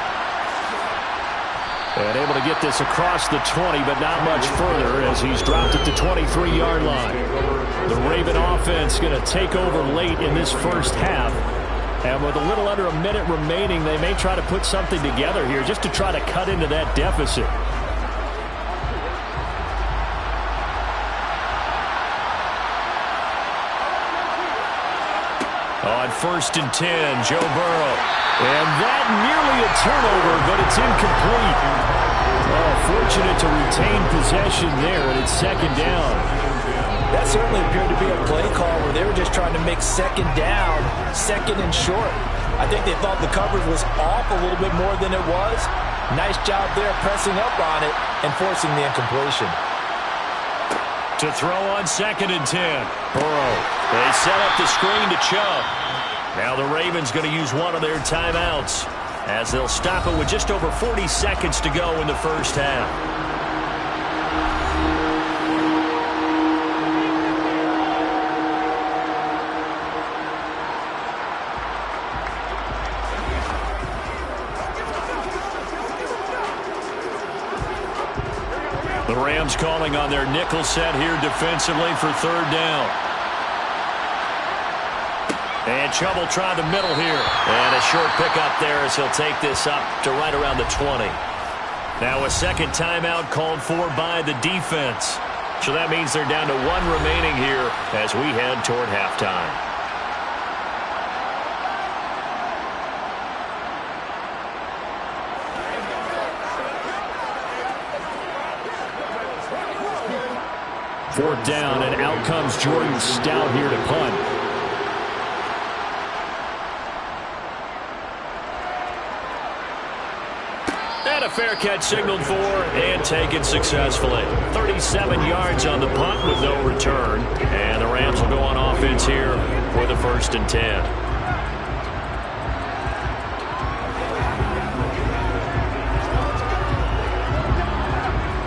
And able to get this across the 20, but not much further as he's dropped it to 23-yard line. The Raven offense going to take over late in this first half. And with a little under a minute remaining, they may try to put something together here just to try to cut into that deficit. On 1st and 10, Joe Burrow. And that nearly a turnover, but it's incomplete. Oh, fortunate to retain possession there, and it's second down. That certainly appeared to be a play call where they were just trying to make second down, second and short. I think they thought the coverage was off a little bit more than it was. Nice job there pressing up on it and forcing the incompletion. To throw on 2nd and 10. Burrow. They set up the screen to Chubb. Now the Ravens going to use one of their timeouts as they'll stop it with just over 40 seconds to go in the first half. The Rams calling on their nickel set here defensively for third down. And Chubb will try the middle here. And a short pickup there as he'll take this up to right around the 20. Now a second timeout called for by the defense. So that means they're down to one remaining here as we head toward halftime. Fourth down, and out comes Jordan Stout here to punt. And a fair catch signaled for and taken successfully. 37 yards on the punt with no return. And the Rams will go on offense here for the 1st and 10.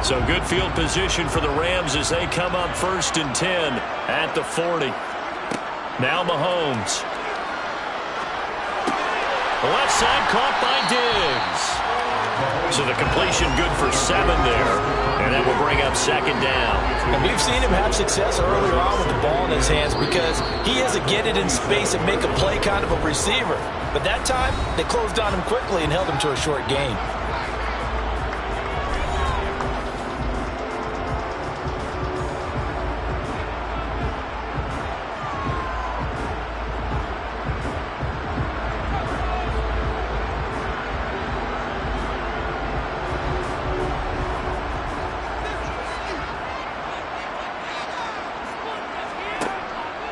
So good field position for the Rams as they come up 1st and 10 at the 40. Now Mahomes. Left side caught by Diggs. So the completion good for 7 there. And that will bring up 2nd down. And we've seen him have success earlier on with the ball in his hands because he is a get it in space and make a play kind of a receiver. But that time, they closed on him quickly and held him to a short gain.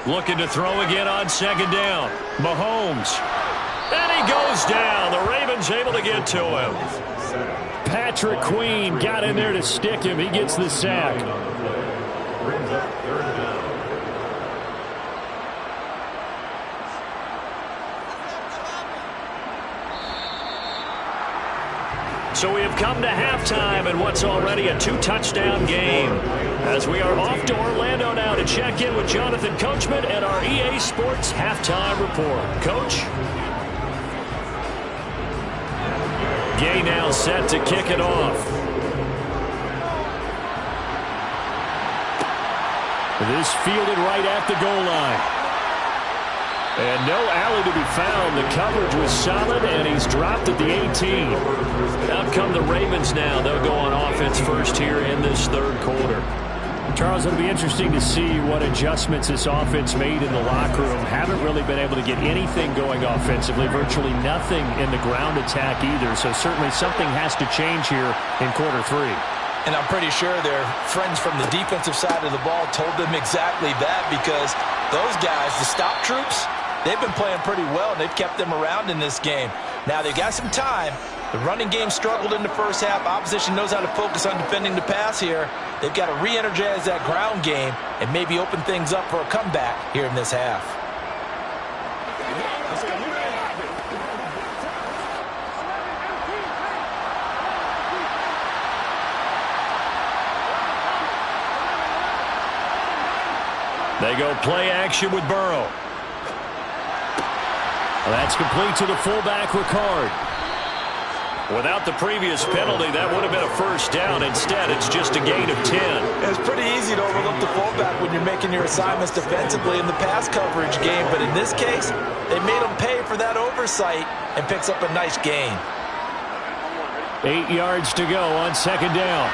Looking to throw again on 2nd down. Mahomes. And he goes down. The Ravens able to get to him. Patrick Queen got in there to stick him. He gets the sack. Brings up 3rd down. So we have come to halftime in what's already a 2-touchdown game. As we are off to Orlando now to check in with Jonathan Coachman and our EA Sports Halftime Report. Coach? Gay now set to kick it off. This fielded right at the goal line. And no alley to be found. The coverage was solid, and he's dropped at the 18. Out come the Ravens now. They'll go on offense first here in this 3rd quarter. Charles, it'll be interesting to see what adjustments this offense made in the locker room. Haven't really been able to get anything going offensively. Virtually nothing in the ground attack either. So certainly something has to change here in quarter 3. And I'm pretty sure their friends from the defensive side of the ball told them exactly that because those guys, the stop troops, they've been playing pretty well, and they've kept them around in this game. Now, they've got some time. The running game struggled in the first half. Opposition knows how to focus on defending the pass here. They've got to re-energize that ground game and maybe open things up for a comeback here in this half. They go play action with Burrow. That's complete to the fullback, Ricard. Without the previous penalty, that would have been a 1st down. Instead, it's just a gain of 10. It's pretty easy to overlook the fullback when you're making your assignments defensively in the pass coverage game. But in this case, they made him pay for that oversight and picks up a nice gain. 8 yards to go on 2nd down.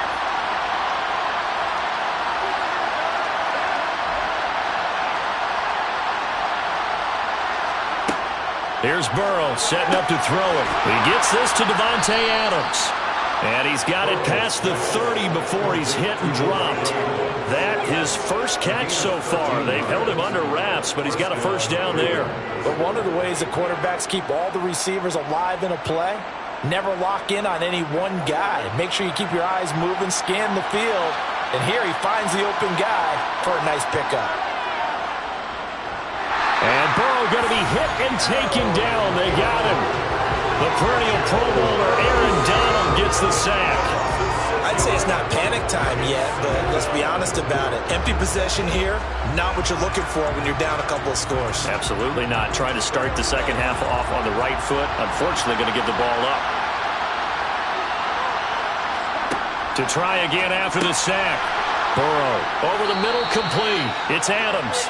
Here's Burrow setting up to throw it. He gets this to Davante Adams. And he's got it past the 30 before he's hit and dropped. That his first catch so far. They've held him under wraps, but he's got a 1st down there. But one of the ways the quarterbacks keep all the receivers alive in a play, never lock in on any one guy. Make sure you keep your eyes moving, scan the field. And here he finds the open guy for a nice pickup. And Burrow going to be hit and taken down. They got him. The perennial Pro Bowler Aaron Donald gets the sack. I'd say it's not panic time yet, but let's be honest about it. Empty possession here, not what you're looking for when you're down a couple of scores. Absolutely not. Trying to start the 2nd half off on the right foot. Unfortunately, going to give the ball up. To try again after the sack. Burrow over the middle, complete. It's Adams.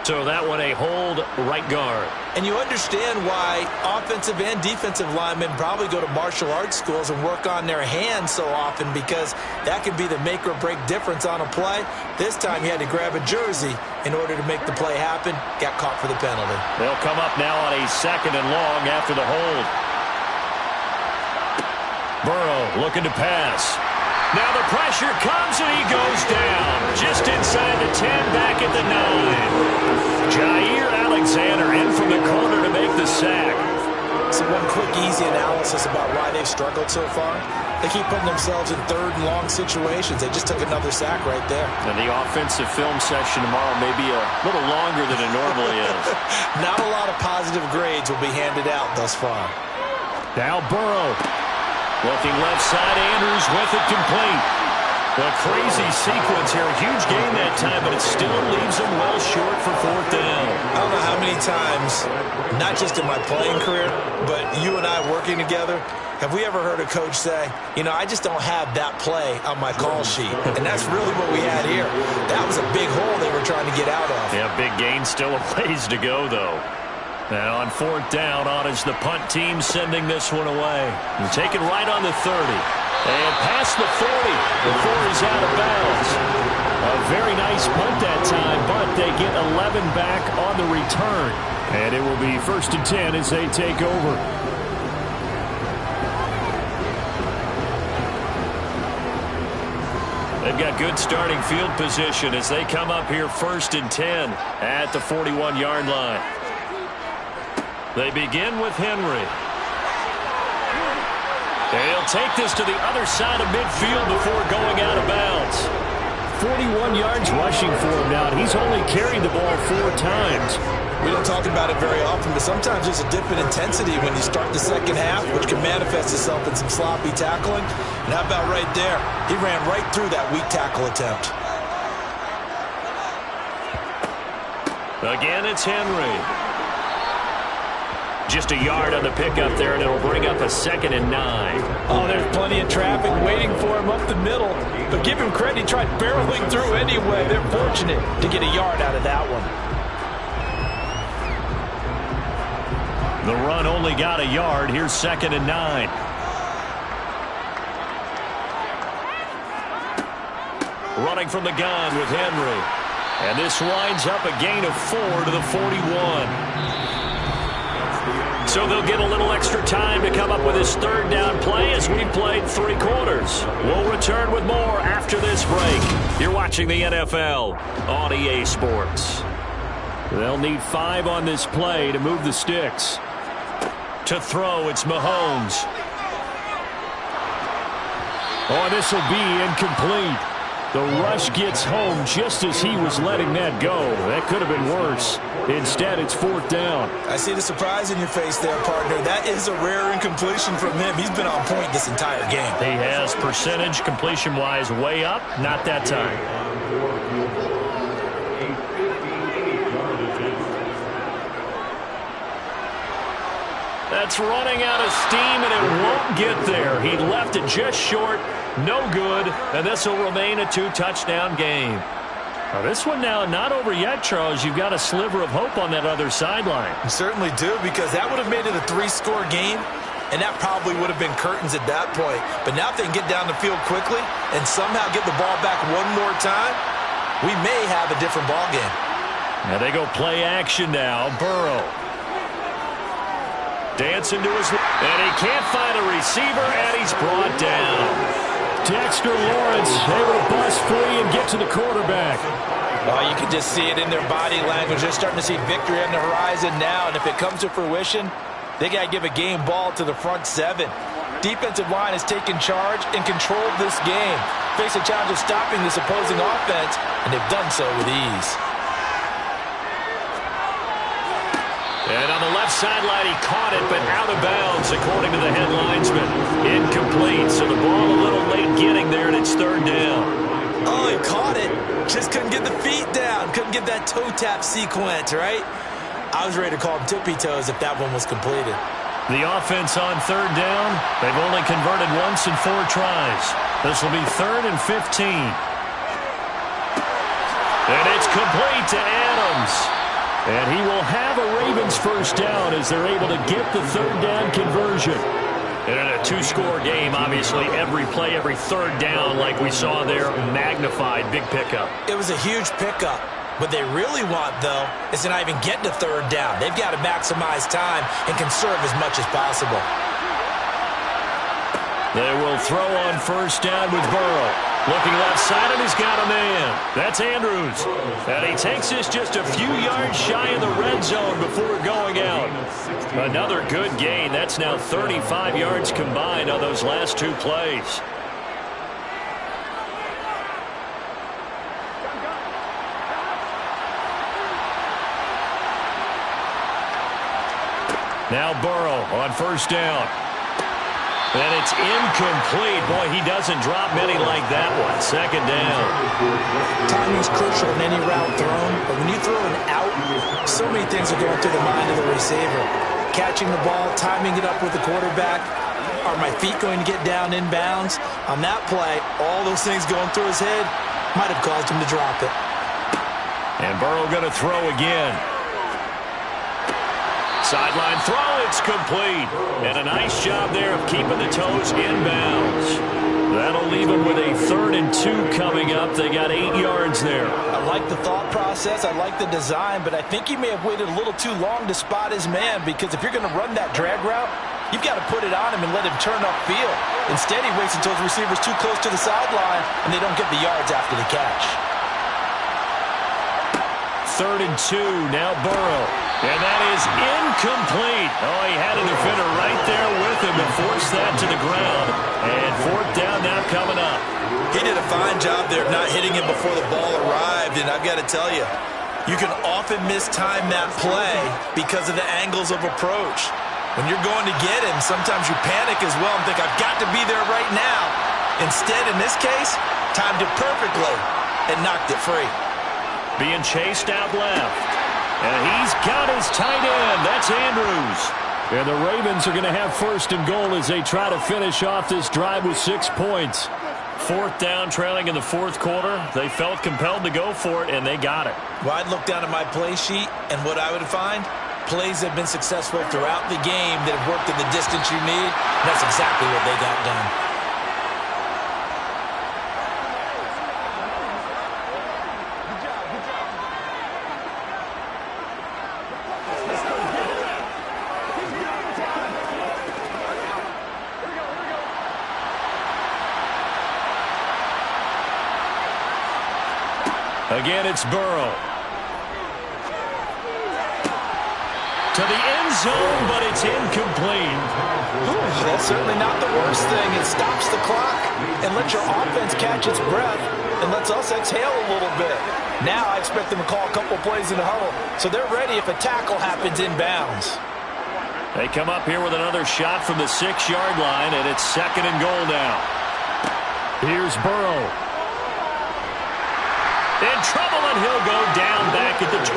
So that one a hold right guard. And you understand why offensive and defensive linemen probably go to martial arts schools and work on their hands so often, because that can be the make or break difference on a play. This time he had to grab a jersey in order to make the play happen. Got caught for the penalty. They'll come up now on a 2nd and long after the hold. Burrow looking to pass. Now the pressure comes and he goes down. Just inside the 10, back at the 9. Jair Alexander in from the corner to make the sack. one quick, easy analysis about why they've struggled so far. They keep putting themselves in third and long situations. They just took another sack right there. And the offensive film session tomorrow may be a little longer than it normally is. Not a lot of positive grades will be handed out thus far. Now Burrow. Looking left side, Andrews with it complete. A crazy sequence here. A huge gain that time, but it still leaves them well short for fourth down. I don't know how many times, not just in my playing career, but you and I working together, have we ever heard a coach say, you know, I just don't have that play on my call sheet. And that's really what we had here. That was a big hole they were trying to get out of. Yeah, big gain, still a ways to go, though. And on fourth down, on is the punt team sending this one away. And taken right on the 30. And past the 40 before he's out of bounds. A very nice punt that time, but they get 11 back on the return. And it will be 1st and 10 as they take over. They've got good starting field position as they come up here 1st and 10 at the 41-yard line. They begin with Henry. They'll take this to the other side of midfield before going out of bounds. 41 yards rushing for him now. He's only carried the ball 4 times. We don't talk about it very often, but sometimes there's a dip in intensity when you start the second half, which can manifest itself in some sloppy tackling. And how about right there? He ran right through that weak tackle attempt. Again, it's Henry. Just a yard on the pickup there, and it'll bring up a 2nd and 9. Oh, there's plenty of traffic waiting for him up the middle. But give him credit, he tried barreling through anyway. They're fortunate to get a yard out of that one. The run only got a yard. Here's 2nd and 9. Running from the gun with Henry. And this winds up a gain of 4 to the 41. So they'll get a little extra time to come up with his 3rd down play as we've played 3 quarters. We'll return with more after this break. You're watching the NFL on EA Sports. They'll need 5 on this play to move the sticks. To throw, it's Mahomes. Oh, this will be incomplete. The rush gets home just as he was letting that go. That could have been worse. Instead, it's 4th down. I see the surprise in your face there, partner. That is a rare incompletion from him. He's been on point this entire game. He has percentage completion-wise way up. Not that time. That's running out of steam, and it won't get there. He left it just short. No good, and this will remain a 2-touchdown game. Now this one now not over yet, Charles. You've got a sliver of hope on that other sideline. You certainly do, because that would have made it a 3-score game, and that probably would have been curtains at that point. But now if they can get down the field quickly and somehow get the ball back one more time, we may have a different ball game. Now they go play action now. Burrow. Dancing to his... And he can't find a receiver, and he's brought down. Dexter Lawrence able to bust free and get to the quarterback. Well, you can just see it in their body language. They're starting to see victory on the horizon now, and if it comes to fruition, they got to give a game ball to the front 7. Defensive line has taken charge and controlled this game. Face a challenge of stopping this opposing offense, and they've done so with ease. And on the left sideline, he caught it, but out of bounds, according to the head linesman. Incomplete, so the ball a little late getting there, and it's 3rd down. Oh, he caught it. Just couldn't get the feet down. Couldn't get that toe tap sequence, right? I was ready to call him tippy toes if that one was completed. The offense on 3rd down, they've only converted once in 4 tries. This will be 3rd and 15. And it's complete to Adams. And he will have a Ravens 1st down as they're able to get the 3rd down conversion. And in a 2-score game, obviously, every play, every 3rd down, like we saw there, magnified, big pickup. It was a huge pickup. What they really want, though, is to not even get to 3rd down. They've got to maximize time and conserve as much as possible. They will throw on 1st down with Burrow. Looking left side, and he's got a man. That's Andrews. And he takes this just a few yards shy of the red zone before going out. Another good gain. That's now 35 yards combined on those last two plays. Now Burrow on first down. And it's incomplete. Boy, he doesn't drop many like that one. Second down. Timing's crucial in any route thrown, but when you throw an out, so many things are going through the mind of the receiver. Catching the ball, timing it up with the quarterback. Are my feet going to get down in bounds? On that play, all those things going through his head might have caused him to drop it. And Burrow going to throw again. Sideline throw, it's complete. And a nice job there of keeping the toes in bounds. That'll leave him with a 3rd and 2 coming up. They got 8 yards there. I like the thought process. I like the design, but I think he may have waited a little too long to spot his man, because if you're going to run that drag route, you've got to put it on him and let him turn upfield. Instead, he waits until his receiver's too close to the sideline, and they don't get the yards after the catch. 3rd and 2, now Burrow. And that is incomplete. Oh, he had a defender right there with him and forced that to the ground. And 4th down now coming up. He did a fine job there of not hitting him before the ball arrived, and I've got to tell you, you can often mistime that play because of the angles of approach. When you're going to get him, sometimes you panic as well and think, I've got to be there right now. Instead, in this case, timed it perfectly and knocked it free. Being chased out left. And he's got his tight end. That's Andrews. And the Ravens are going to have 1st and goal as they try to finish off this drive with 6 points. 4th down, trailing in the 4th quarter. They felt compelled to go for it, and they got it. Well, I'd look down at my play sheet, and what I would find, plays have been successful throughout the game that have worked in the distance you need. And that's exactly what they got done. Again, it's Burrow. To the end zone, but it's incomplete. That's certainly not the worst thing. It stops the clock and lets your offense catch its breath and lets us exhale a little bit. Now I expect them to call a couple plays in the huddle, so they're ready if a tackle happens in bounds. They come up here with another shot from the 6-yard line, and it's 2nd and goal now. Here's Burrow. In trouble, and he'll go down back at the 12.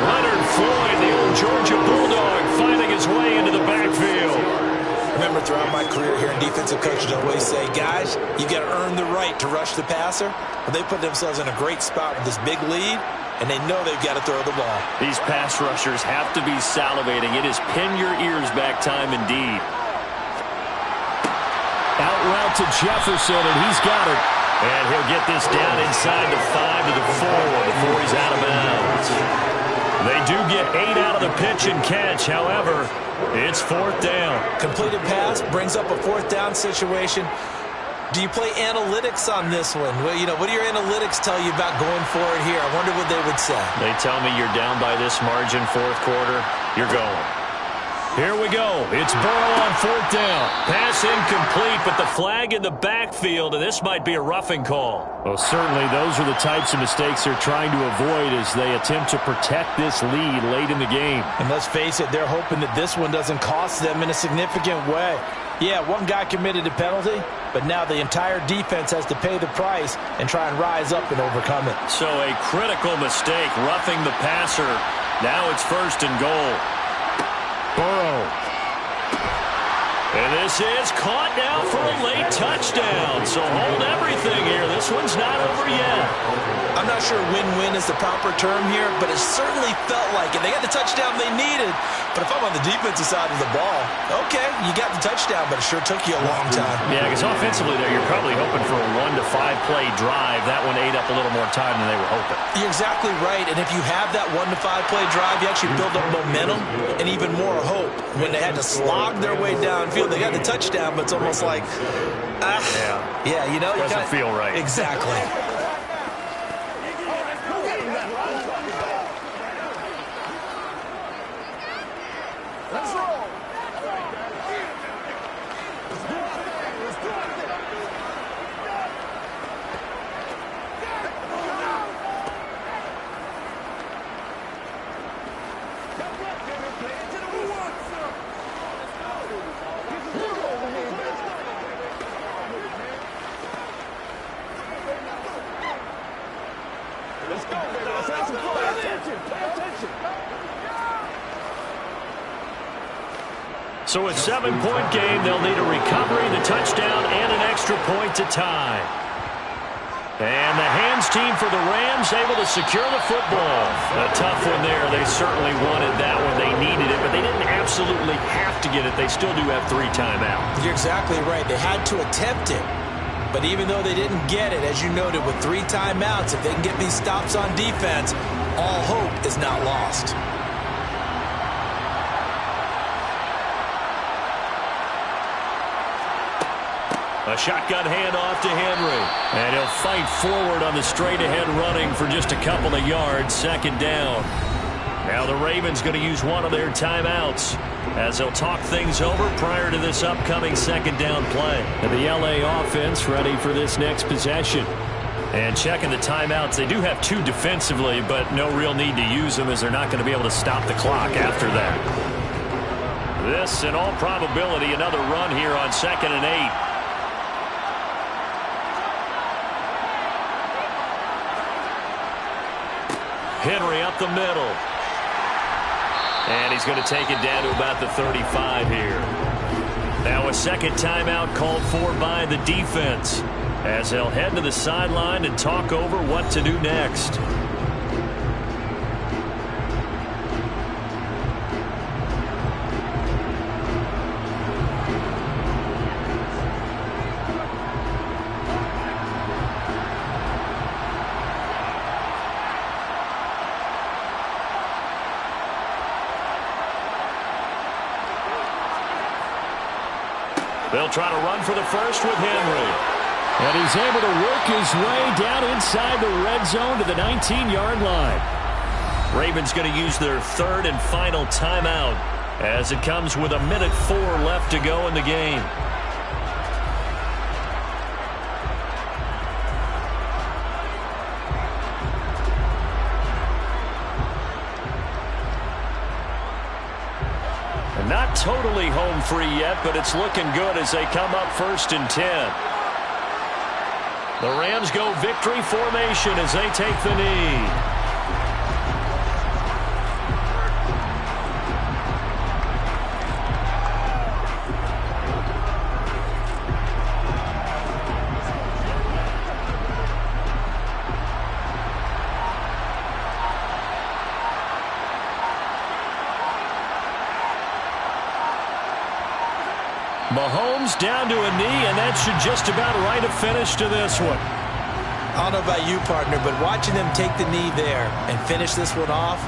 Leonard Floyd, the old Georgia Bulldog, finding his way into the backfield. Remember, throughout my career here in defensive coaches, I always say, guys, you've got to earn the right to rush the passer. But they put themselves in a great spot with this big lead, and they know they've got to throw the ball. These pass rushers have to be salivating. It is pin your ears back time indeed. Out route to Jefferson, and he's got it. And he'll get this down inside the 5 to the 4 before he's out of bounds. They do get 8 out of the pitch and catch. However, it's 4th down. Completed pass brings up a 4th down situation. Do you play analytics on this one? Well, what do your analytics tell you about going for it here? I wonder what they would say. They tell me you're down by this margin, 4th quarter. You're going. Here we go. It's Burrow on 4th down. Pass incomplete, but the flag in the backfield, and this might be a roughing call. Well, certainly those are the types of mistakes they're trying to avoid as they attempt to protect this lead late in the game. And let's face it, they're hoping that this one doesn't cost them in a significant way. Yeah, one guy committed a penalty, but now the entire defense has to pay the price and try and rise up and overcome it. So a critical mistake, roughing the passer. Now it's 1st and goal. Burrow. And this is caught now for a late touchdown. So hold everything here. This one's not over yet. I'm not sure win-win is the proper term here, but it certainly felt like it. They got the touchdown they needed. But if I'm on the defensive side of the ball, okay, you got the touchdown, but it sure took you a long time. Yeah, because offensively there, you're probably hoping for a 1 to 5 play drive. That one ate up a little more time than they were hoping. You're exactly right. And if you have that 1 to 5 play drive, you actually build up momentum and even more hope when they had to slog their way downfield. They got the touchdown, but it's almost like, yeah, you know. Doesn't feel right. Exactly. So a 7-point game, they'll need a recovery, the touchdown, and an extra point to tie. And the hands team for the Rams able to secure the football. A tough one there. They certainly wanted that one. They needed it, but they didn't absolutely have to get it. They still do have 3 timeouts. You're exactly right. They had to attempt it. But even though they didn't get it, as you noted, with 3 timeouts, if they can get these stops on defense, all hope is not lost. A shotgun handoff to Henry. And he'll fight forward on the straight-ahead running for just a couple of yards. 2nd down. Now the Ravens going to use one of their timeouts as they'll talk things over prior to this upcoming 2nd down play. And the LA offense ready for this next possession. And checking the timeouts, they do have 2 defensively, but no real need to use them as they're not going to be able to stop the clock after that. This, in all probability, another run here on 2nd and 8. Henry up the middle. And he's going to take it down to about the 35 here. Now a 2nd timeout called for by the defense as they'll head to the sideline and talk over what to do next. They'll try to run for the first with Henry. And he's able to work his way down inside the red zone to the 19-yard line. Ravens going to use their 3rd and final timeout as it comes with 1:04 left to go in the game. Not totally home free yet, but it's looking good as they come up 1st and 10. The Rams go victory formation as they take the knee. Mahomes down to a knee, and that should just about write a finish to this one. I don't know about you, partner, but watching them take the knee there and finish this one off,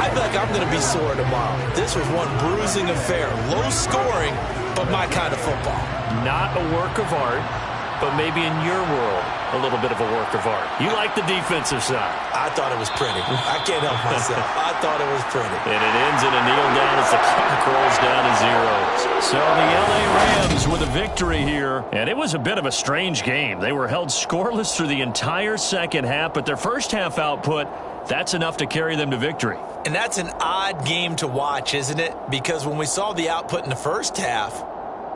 I feel like I'm going to be sore tomorrow. This was one bruising affair. Low scoring, but my kind of football. Not a work of art, but maybe in your world, a little bit of a work of art. You like the defensive side. I thought it was pretty. I can't help myself. I thought it was pretty. And it ends in a kneel down as the clock rolls down to 0. So the LA Rams with a victory here. And it was a bit of a strange game. They were held scoreless through the entire 2nd half, but their first half output, that's enough to carry them to victory. And that's an odd game to watch, isn't it? Because when we saw the output in the first half,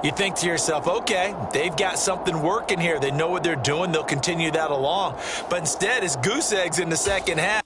you think to yourself, okay, they've got something working here. They know what they're doing. They'll continue that along. But instead, it's goose eggs in the 2nd half.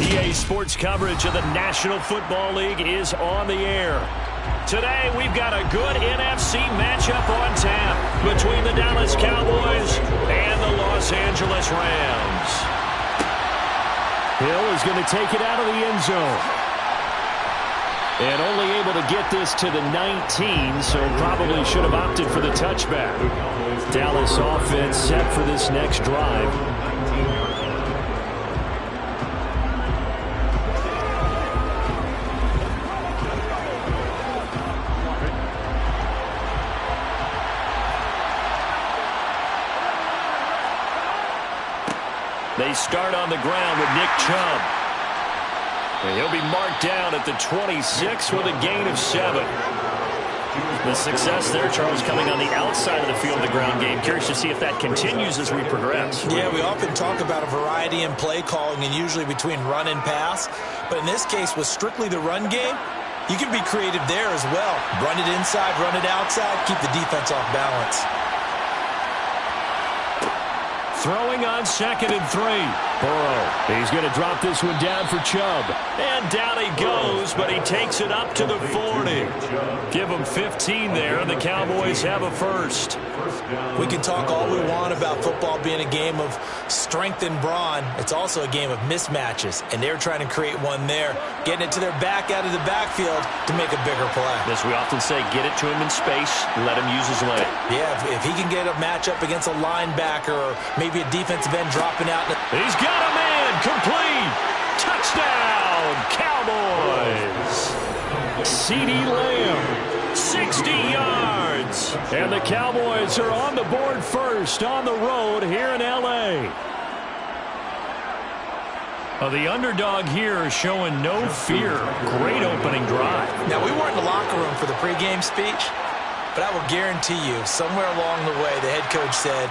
EA Sports coverage of the National Football League is on the air. Today, we've got a good NFC matchup on tap between the Dallas Cowboys and the Los Angeles Rams. Hill is going to take it out of the end zone. And only able to get this to the 19, so probably should have opted for the touchback. Dallas offense set for this next drive. They start on the ground with Nick Chubb. And he'll be marked down at the 26 with a gain of 7. The success there, Charles, coming on the outside of the field of the ground game. Curious to see if that continues as we progress. Yeah, we often talk about a variety in play calling and usually between run and pass. But in this case, with strictly the run game, you can be creative there as well. Run it inside, run it outside, keep the defense off balance. Throwing on 2nd and 3. Burrow, he's going to drop this one down for Chubb. And down he goes, but he takes it up to the 40. Give him 15 there, and the Cowboys have a first. We can talk all we want about football being a game of strength and brawn. It's also a game of mismatches, and they're trying to create one there, getting it to their back out of the backfield to make a bigger play. As we often say, get it to him in space, let him use his leg. Yeah, if he can get a matchup against a linebacker or maybe a defensive end dropping out. He's got a man, complete. Touchdown, Cowboys. CeeDee Lamb, 60 yards. and the Cowboys are on the board first on the road here in L.A. The underdog here is showing no fear. Great opening drive. Now, we weren't in the locker room for the pregame speech, but I will guarantee you, somewhere along the way, the head coach said,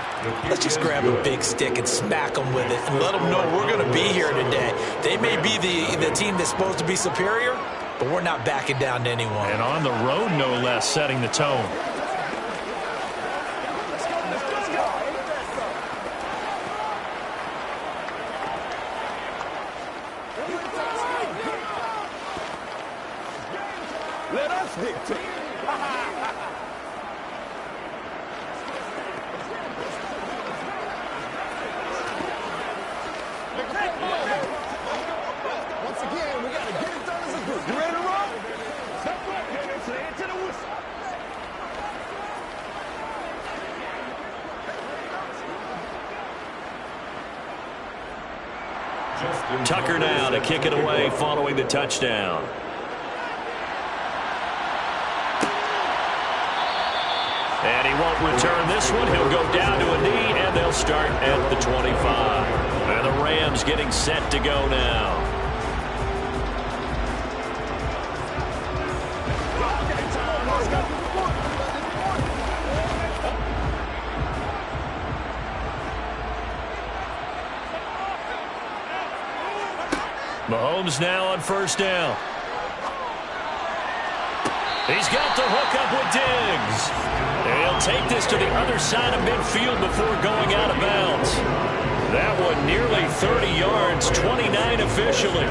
let's just grab a big stick and smack them with it and let them know we're going to be here today. They may be the team that's supposed to be superior, but we're not backing down to anyone. And on the road, no less, setting the tone. Let us dictate. Once again, we got to get it done as a group. You ready to roll? Step back, Dennis. Say it to the whistle. Tucker now to kick it away following the touchdown. And he won't return this one. He'll go down to a knee, and they'll start at the 25. And the Rams getting set to go now. Mahomes now on first down. He's got the hook up with Diggs. And he'll take this to the other side of midfield before going out of bounds. That one nearly 30 yards, 29 officially.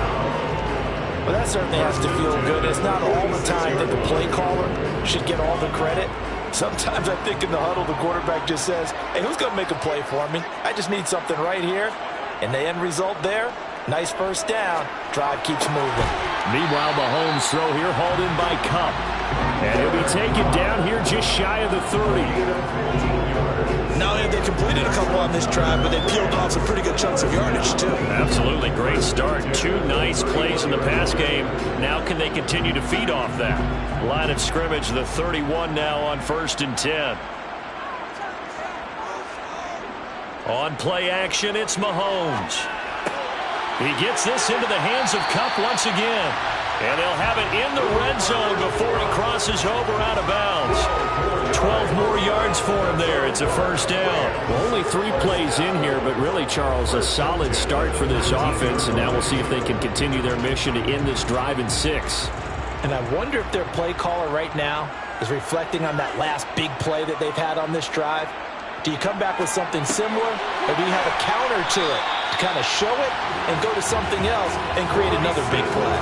Well, that certainly has to feel good. It's not all the time that the play caller should get all the credit. Sometimes I think in the huddle, the quarterback just says, hey, who's going to make a play for me? I just need something right here. And the end result there, nice first down. Drive keeps moving. Meanwhile, Mahomes' throw here hauled in by Kupp. And he'll be taken down here just shy of the 30. Not only have they completed a couple on this drive, but they peeled off some pretty good chunks of yardage, too. Absolutely great start. 2 nice plays in the pass game. Now can they continue to feed off that? Line of scrimmage, the 31 now on 1st and 10. On play action, it's Mahomes. He gets this into the hands of Kupp once again. And they'll have it in the red zone before he crosses over out of bounds. 12 more yards for him there. It's a first down. Well, only 3 plays in here, but really, Charles, a solid start for this offense. And now we'll see if they can continue their mission to end this drive in 6. And I wonder if their play caller right now is reflecting on that last big play that they've had on this drive. Do you come back with something similar, or do you have a counter to it? to kind of show it and go to something else and create another big play.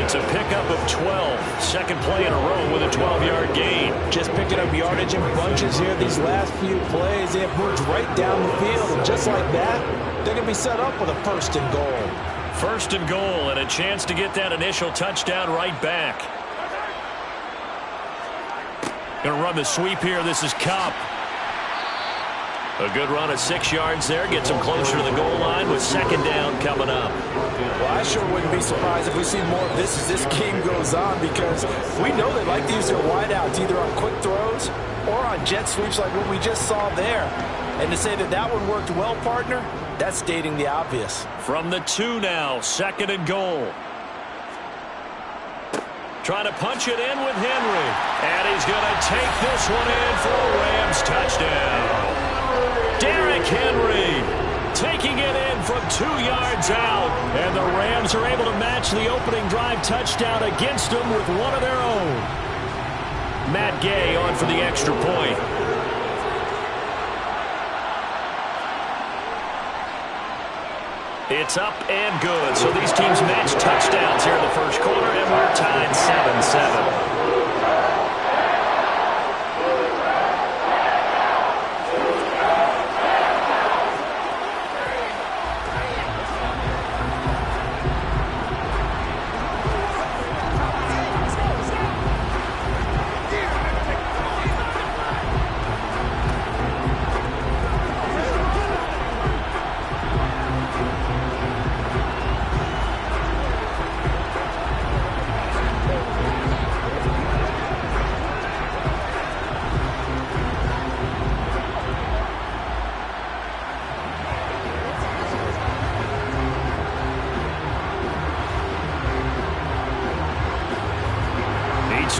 It's a pickup of 12. Second play in a row with a 12-yard gain. Just picking up yardage in bunches here. These last few plays, they have moved right down the field. And just like that, they're going to be set up with a 1st and goal. 1st and goal and a chance to get that initial touchdown right back. Going to run the sweep here. This is Kupp. A good run of 6 yards there. Gets him closer to the goal line with 2nd down coming up. Well, I sure wouldn't be surprised if we see more of this as this game goes on, because we know they like to use their wideouts either on quick throws or on jet sweeps like what we just saw there. And to say that that one worked well, partner, that's stating the obvious. From the 2 now, 2nd and goal. Trying to punch it in with Henry. And he's going to take this one in for a Rams touchdown. Derrick Henry taking it in from 2 yards out. And the Rams are able to match the opening drive touchdown against them with one of their own. Matt Gay on for the extra point. It's up and good. So these teams match touchdowns here in the first quarter, and we're tied 7-7.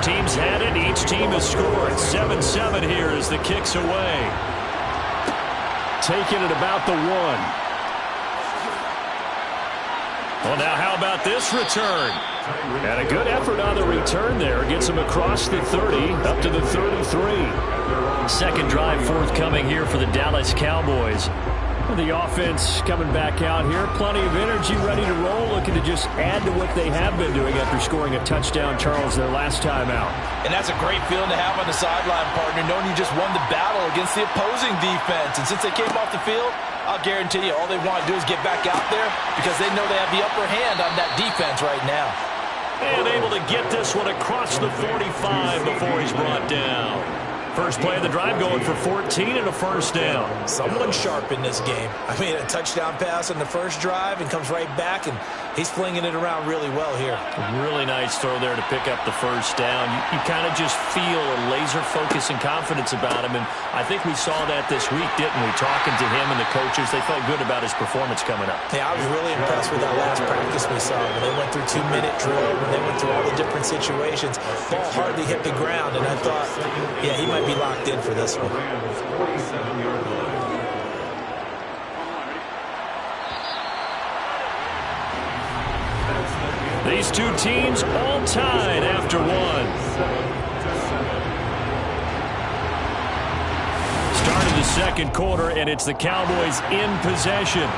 Team's had it. Each team has scored. 7-7 here as the kick's away. Taking it about the 1. Well, now how about this return? And a good effort on the return there. Gets him across the 30, up to the 33. Second drive forthcoming here for the Dallas Cowboys. The offense coming back out here. Plenty of energy, ready to roll, looking to just add to what they have been doing after scoring a touchdown, Charles, their last time out. And that's a great feeling to have on the sideline, partner, knowing you just won the battle against the opposing defense. And since they came off the field, I'll guarantee you all they want to do is get back out there because they know they have the upper hand on that defense right now. And able to get this one across the 45 before he's brought down. First play of the drive going for 14 and a first down. Someone sharp in this game. I mean, a touchdown pass on the first drive and comes right back, and he's flinging it around really well here. Really nice throw there to pick up the first down. You kind of just feel a laser focus and confidence about him, and I think we saw that this week, didn't we? Talking to him and the coaches, they felt good about his performance coming up. Yeah, I was really impressed with that last practice we saw when they went through 2-minute drill, when they went through all the different situations. Ball hardly hit the ground, and I thought, yeah, he might be locked in for this one. These two teams all tied after one. Start of the second quarter, and it's the Cowboys in possession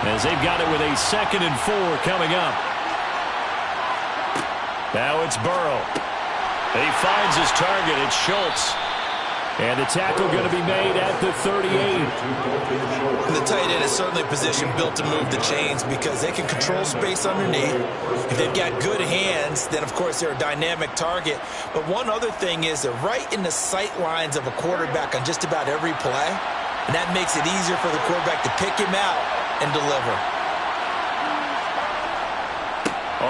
as they've got it with a 2nd and 4 coming up. Now it's Burrow. He finds his target. It's Schultz. And the tackle going to be made at the 38. And the tight end is certainly a position built to move the chains because they can control space underneath. If they've got good hands, then, of course, they're a dynamic target. But one other thing is they're right in the sight lines of a quarterback on just about every play. And that makes it easier for the quarterback to pick him out and deliver.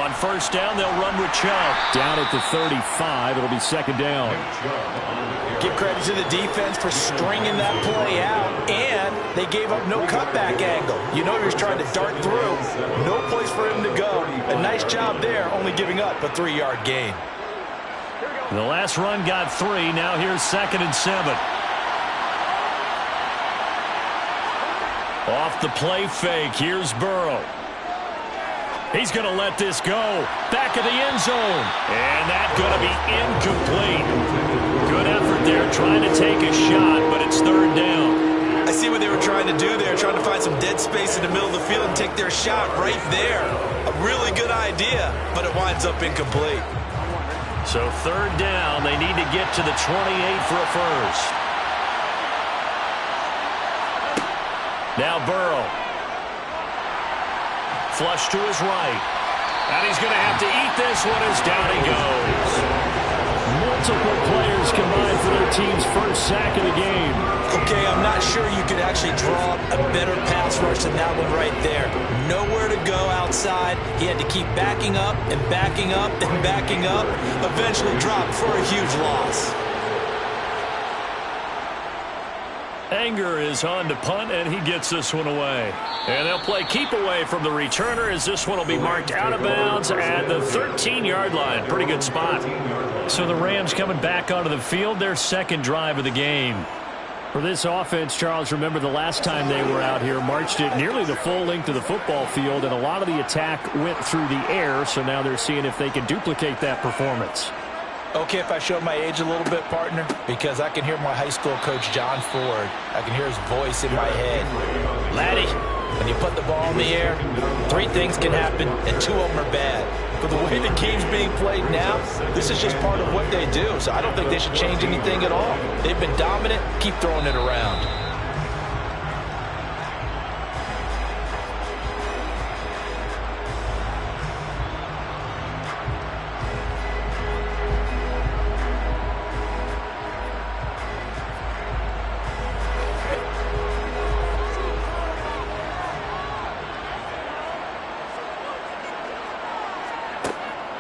On first down, they'll run with Chubb. Down at the 35, it'll be 2nd down. Give credit to the defense for stringing that play out, and they gave up no cutback angle. You know he was trying to dart through. No place for him to go. A nice job there, only giving up a 3-yard gain. The last run got 3. Now here's 2nd and 7. Off the play fake, here's Burrow. He's going to let this go. Back of the end zone. And that's going to be incomplete. Good effort there, trying to take a shot, but it's 3rd down. I see what they were trying to do there, trying to find find some dead space in the middle of the field and take their shot right there. A really good idea, but it winds up incomplete. So third down, they need to get to the 28 for a first. Now Burrow. Flush to his right. And he's going to have to eat this one as down he goes. Multiple players combined for their team's first sack of the game. Okay, I'm not sure you could actually draw a better pass rush than that one right there. Nowhere to go outside. He had to keep backing up and backing up and backing up. Eventually dropped for a huge loss. Anger is on to punt, and he gets this one away. And they'll play keep away from the returner as this one will be marked out of bounds at the 13-yard line. Pretty good spot. So the Rams coming back onto the field, their second drive of the game. For this offense, Charles, remember the last time they were out here, marched it nearly the full length of the football field, and a lot of the attack went through the air, so now they're seeing if they can duplicate that performance. Okay, if I show my age a little bit, partner, because I can hear my high school coach, John Ford. I can hear his voice in my head. Laddie, when you put the ball in the air, 3 things can happen, and 2 of them are bad. But the way the game's being played now, this is just part of what they do, so I don't think they should change anything at all. They've been dominant. Keep throwing it around.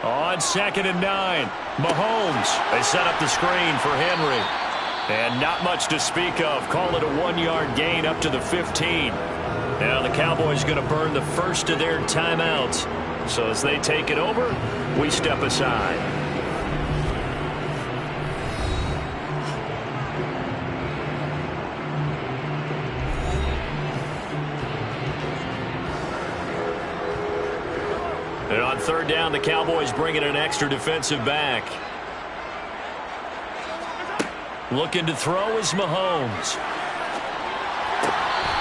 On 2nd and 9, Mahomes. They set up the screen for Henry. And not much to speak of. Call it a 1-yard gain up to the 15. Now the Cowboys going to burn the first of their timeouts. So as they take it over, we step aside. And on 3rd down, the Cowboys bring in an extra defensive back. Looking to throw is Mahomes.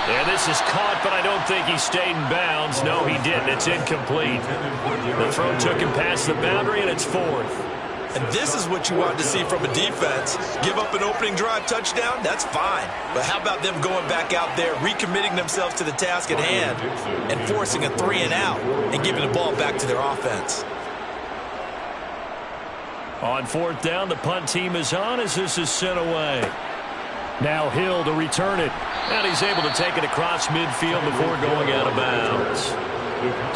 And this is caught, but I don't think he stayed in bounds. No, he didn't. It's incomplete. The throw took him past the boundary, and it's 4th. And this is what you want to see from a defense. Give up an opening drive touchdown, that's fine. But how about them going back out there, recommitting themselves to the task at hand, and forcing a 3-and-out, and giving the ball back to their offense. On 4th down, the punt team is on as this is sent away. Now Hill to return it. And he's able to take it across midfield before going out of bounds.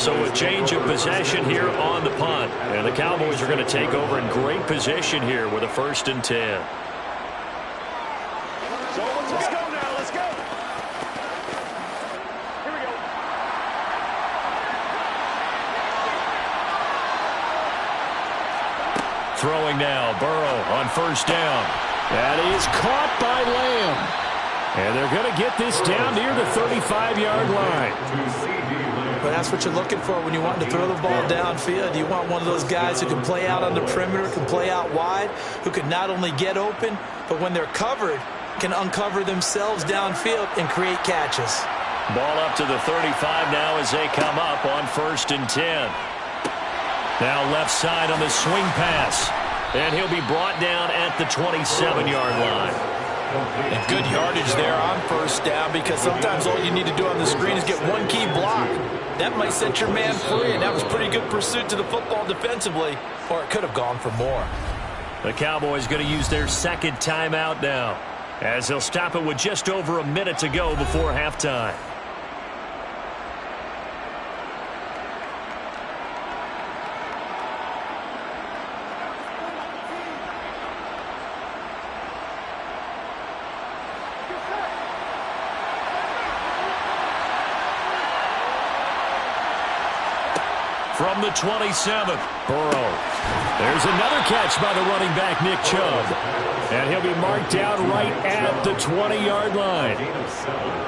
So a change of possession here on the punt. And the Cowboys are going to take over in great position here with a 1st and 10. So let's go now. Let's go. Here we go. Throwing now, Burrow on 1st down. That is caught by Lamb. And they're going to get this down near the 35-yard line. But that's what you're looking for when you want to throw the ball downfield. You want one of those guys who can play out on the perimeter, can play out wide, who can not only get open, but when they're covered, can uncover themselves downfield and create catches. Ball up to the 35 now as they come up on 1st and 10. Now left side on the swing pass. And he'll be brought down at the 27-yard line. And good yardage there on 1st down, because sometimes all you need to do on the screen is get one key block. That might set your man free, and that was pretty good pursuit to the football defensively, or it could have gone for more. The Cowboys going to use their 2nd timeout now, as they'll stop it with just over a minute to go before halftime. From the 27th, Burrow. There's another catch by the running back, Nick Chubb. And he'll be marked down right at the 20-yard line.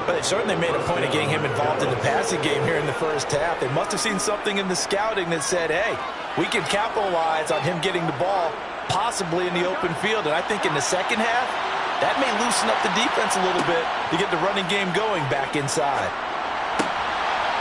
But they certainly made a point of getting him involved in the passing game here in the 1st half. They must have seen something in the scouting that said, hey, we can capitalize on him getting the ball possibly in the open field. And I think in the 2nd half, that may loosen up the defense a little bit to get the running game going back inside.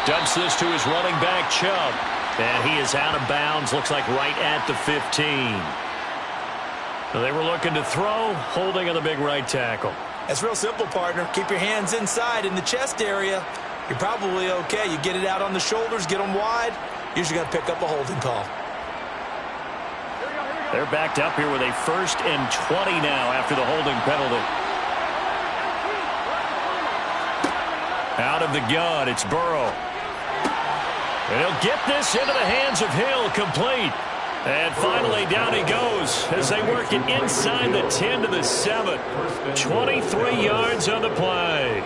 Dumps this to his running back, Chubb. And he is out of bounds, looks like right at the 15. They were looking to throw, holding on the big right tackle. That's real simple, partner. Keep your hands inside in the chest area. You're probably okay. You get it out on the shoulders, get them wide. Usually going to pick up a holding call. They're backed up here with a 1st and 20 now after the holding penalty. Out of the gun, it's Burrow. And he'll get this into the hands of Hill, complete. And finally, down he goes as they work it inside the 10 to the 7. 23 yards on the play.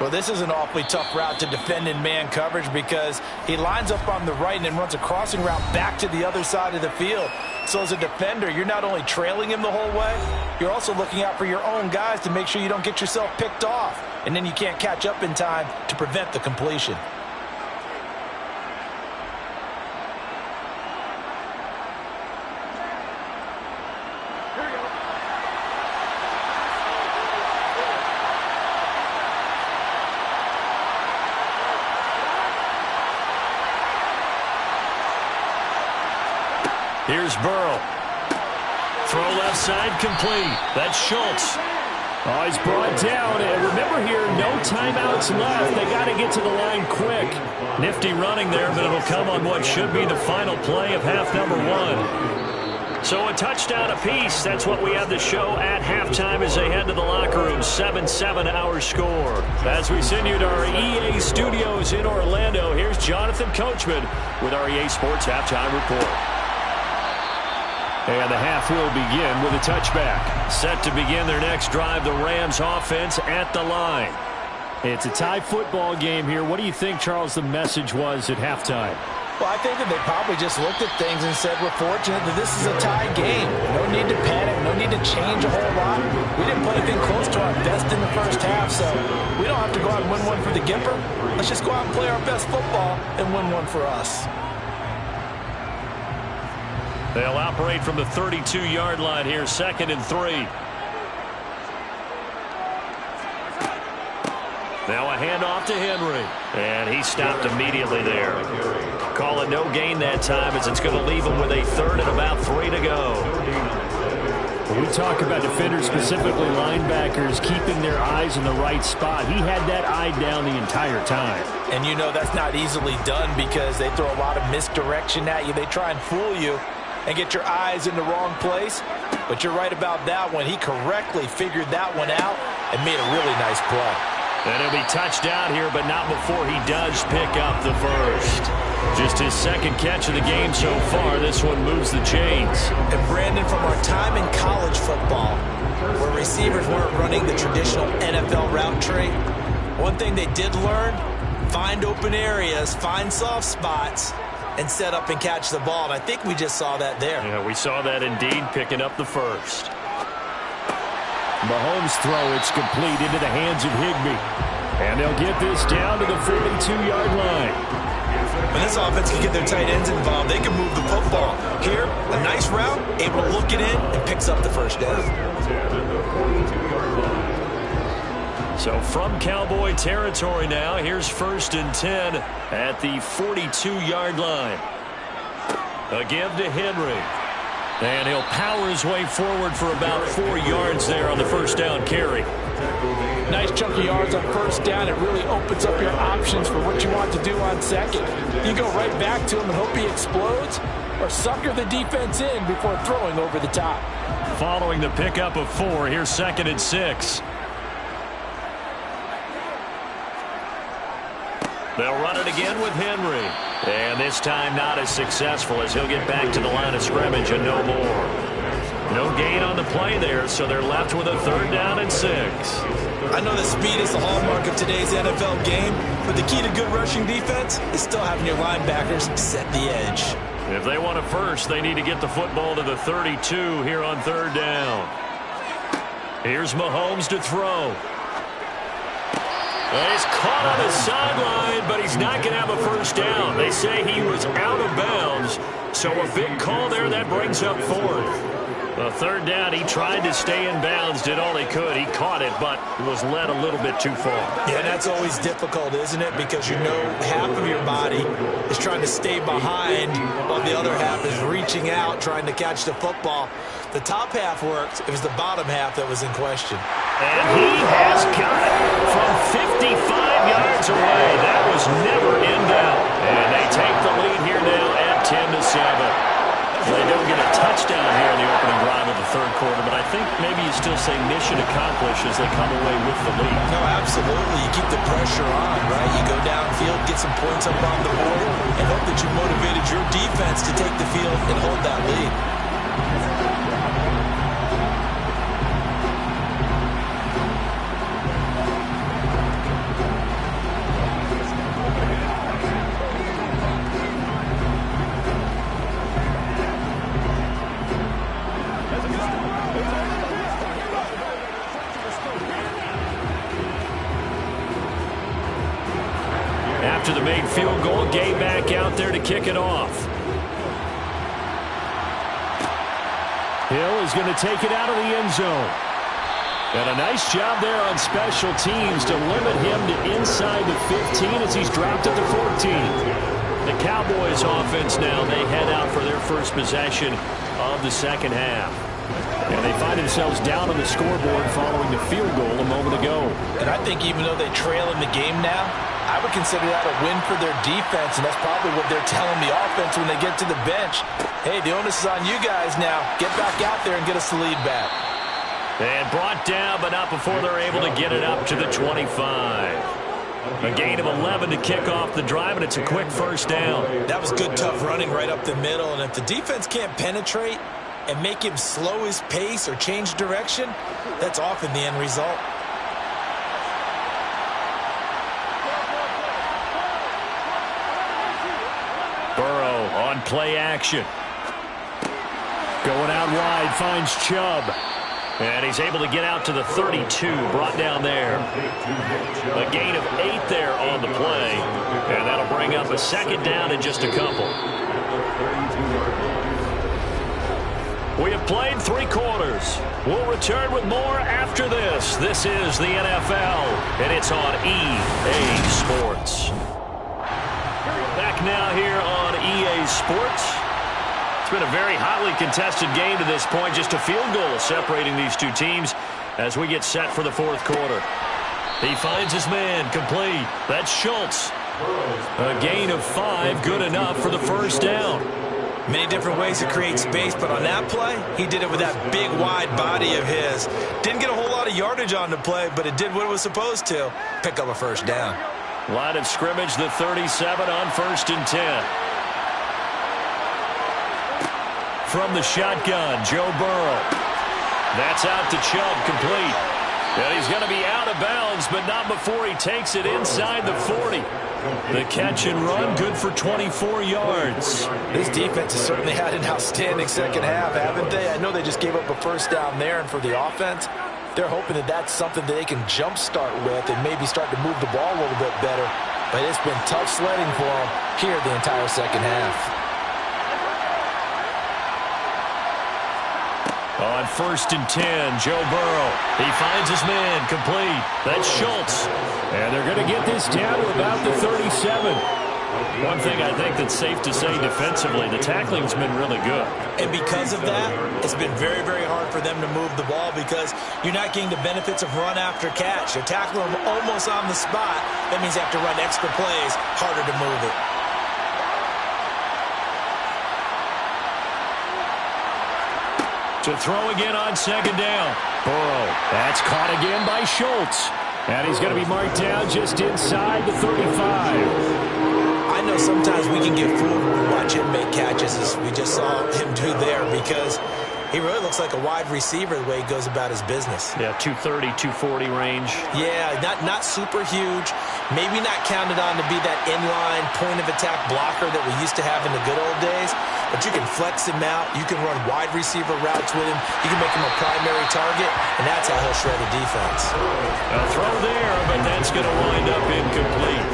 Well, this is an awfully tough route to defend in man coverage because he lines up on the right and then runs a crossing route back to the other side of the field. So as a defender, you're not only trailing him the whole way, you're also looking out for your own guys to make sure you don't get yourself picked off. And then you can't catch up in time to prevent the completion. Here's Burrow. Throw left side complete. That's Schultz. Oh, he's brought down. And remember here, no timeouts left. They got to get to the line quick. Nifty running there, but it'll come on what should be the final play of half number 1. So a touchdown apiece. That's what we have the show at halftime as they head to the locker room. 7-7 our score. As we send you to our EA studios in Orlando, here's Jonathan Coachman with our EA Sports Halftime Report. And the half will begin with a touchback. Set to begin their next drive, the Rams offense at the line. It's a tie football game here. What do you think, Charles, the message was at halftime? Well, I think that they probably just looked at things and said, we're fortunate that this is a tie game. No need to panic. No need to change a whole lot. We didn't play anything close to our best in the first half, so we don't have to go out and win one for the Gipper. Let's just go out and play our best football and win one for us. They'll operate from the 32-yard line here, 2nd and 3. Now a handoff to Henry. And he stopped immediately there. Call it no gain that time as it's going to leave him with a 3rd and about 3 to go. When we talk about defenders, specifically linebackers, keeping their eyes in the right spot, he had that eye down the entire time. And you know that's not easily done because they throw a lot of misdirection at you. They try and fool you and get your eyes in the wrong place. But you're right about that one. He correctly figured that one out and made a really nice play. And he'll be touched out here, but not before he does pick up the first. Just his 2nd catch of the game so far. This one moves the chains. And Brandon, from our time in college football, where receivers weren't running the traditional NFL route tree, one thing they did learn, find open areas, find soft spots, and set up and catch the ball. And I think we just saw that there. Yeah, we saw that indeed, picking up the first. Mahomes' throw, it's complete into the hands of Higbee. And they'll get this down to the 42-yard line. When this offense can get their tight ends involved, they can move the football. Here, a nice route, able to look it in, and picks up the first down. So from Cowboy territory now, here's 1st and 10 at the 42-yard line. A give to Henry. And he'll power his way forward for about 4 yards there on the first down carry. Nice chunk of yards on first down. It really opens up your options for what you want to do on second. You go right back to him and hope he explodes, or sucker the defense in before throwing over the top. Following the pickup of 4, here's 2nd and 6. They'll run it again with Henry. And this time not as successful as he'll get back to the line of scrimmage and no more. No gain on the play there, so they're left with a 3rd down and 6. I know that speed is the hallmark of today's NFL game, but the key to good rushing defense is still having your linebackers set the edge. If they want a first, they need to get the football to the 32 here on 3rd down. Here's Mahomes to throw. He's caught on the sideline, but he's not going to have a first down. They say he was out of bounds, so a big call there that brings up 4th. Well, third down, he tried to stay in bounds, did all he could. He caught it, but was led a little bit too far. Yeah, that's always difficult, isn't it? Because you know half of your body is trying to stay behind, while the other half is reaching out, trying to catch the football. The top half worked. It was the bottom half that was in question. And he has got it from 55 yards away. That was never in doubt. And they take the lead here now at 10-7. They don't get a touchdown here in the opening drive of the third quarter, but I think maybe you still say mission accomplished as they come away with the lead. No, absolutely. You keep the pressure on, right? You go downfield, get some points up on the board, and hope that you motivated your defense to take the field and hold that lead. After the made field goal, Gay back out there to kick it off. Hill is going to take it out of the end zone. And a nice job there on special teams to limit him to inside the 15 as he's dropped at the 14. The Cowboys offense now, they head out for their first possession of the second half. And they find themselves down on the scoreboard following the field goal a moment ago. And I think even though they trail in the game now, I would consider that a win for their defense, and that's probably what they're telling the offense when they get to the bench. Hey, the onus is on you guys now. Get back out there and get us the lead back. And brought down, but not before they're able to get it up to the 25. A gain of 11 to kick off the drive, and it's a quick first down. That was good, tough running right up the middle, and if the defense can't penetrate and make him slow his pace or change direction, that's often the end result. Burrow on play action. Going out wide, finds Chubb. And he's able to get out to the 32, brought down there. A gain of 8 there on the play. And that'll bring up a second down in just a couple. We have played 3 quarters. We'll return with more after this. This is the NFL, and it's on EA Sports. Back now here on EA Sports. It's been a very hotly contested game to this point. Just a field goal separating these two teams as we get set for the fourth quarter. He finds his man complete. That's Schultz. A gain of 5, good enough for the first down. Many different ways to create space, but on that play, he did it with that big, wide body of his. Didn't get a whole lot of yardage on the play, but it did what it was supposed to. Pick up a first down. Line of scrimmage, the 37 on 1st and 10. From the shotgun, Joe Burrow. That's out to Chubb, complete. And he's going to be out of bounds, but not before he takes it inside the 40. The catch and run, good for 24 yards. This defense has certainly had an outstanding second half, haven't they? I know they just gave up a first down there, and for the offense, they're hoping that that's something that they can jumpstart with and maybe start to move the ball a little bit better. But it's been tough sledding for them here the entire second half. On 1st and 10, Joe Burrow. He finds his man, complete. That's Schultz. And they're going to get this down to about the 37. One thing I think that's safe to say defensively, the tackling's been really good. And because of that, it's been very, very hard for them to move the ball because you're not getting the benefits of run after catch. They're tackling them almost on the spot. That means they have to run extra plays, harder to move it. To throw again on second down. Burrow. That's caught again by Schultz. And he's going to be marked down just inside the 35. I know sometimes we can get fooled when we watch him make catches, as we just saw him do there, because he really looks like a wide receiver the way he goes about his business. Yeah, 230, 240 range. Yeah, not super huge. Maybe not counted on to be that inline point-of-attack blocker that we used to have in the good old days. But you can flex him out. You can run wide receiver routes with him. You can make him a primary target, and that's how he'll shred a defense. A throw there, but that's going to wind up incomplete.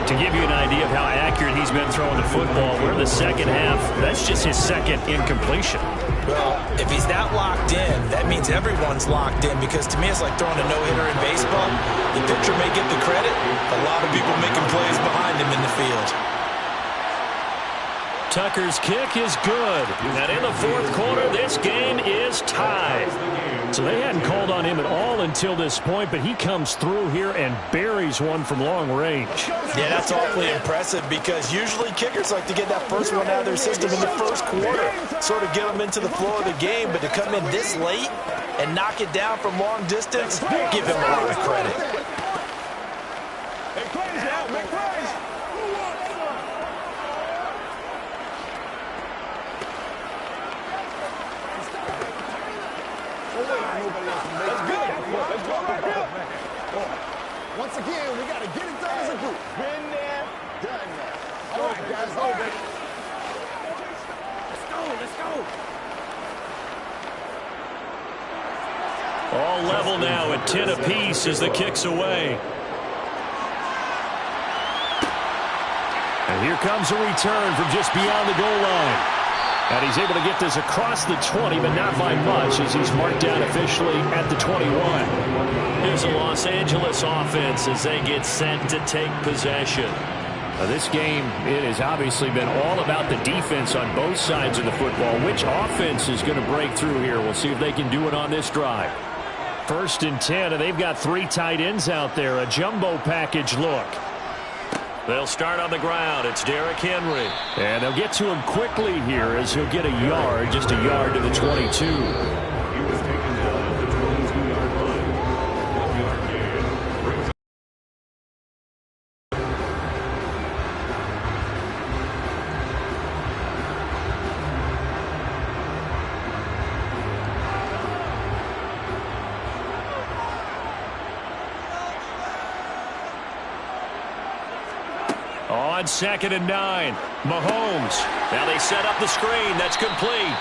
To give you an idea of how accurate he's been throwing the football, we're in the second half. That's just his second incompletion. Well, if he's not locked in, that means everyone's locked in, because to me it's like throwing a no-hitter in baseball. The pitcher may get the credit, a lot of people making plays behind him in the field. Tucker's kick is good. And in the fourth quarter, this game is tied. So they hadn't called on him at all until this point, but he comes through here and buries one from long range. Yeah, that's awfully impressive, because usually kickers like to get that first one out of their system in the first quarter, sort of get them into the flow of the game, but to come in this late and knock it down from long distance, give him a lot of credit. Make plays now, make plays. Let's go. Let's go back up. Once again, we got to get it done as a group. Been there, done that. All right, guys, go, baby. Let's go, let's go. All level now at 10 apiece as the kick's away. And here comes a return from just beyond the goal line. And he's able to get this across the 20, but not by much, as he's marked down officially at the 21. Here's the Los Angeles offense as they get set to take possession. This game, it has obviously been all about the defense on both sides of the football. Which offense is going to break through here? We'll see if they can do it on this drive. 1st and 10, and they've got 3 tight ends out there. A jumbo package look. They'll start on the ground. It's Derrick Henry. And they'll get to him quickly here as he'll get a yard, just a yard to the 22. On 2nd and 9, Mahomes. Now they set up the screen. That's complete.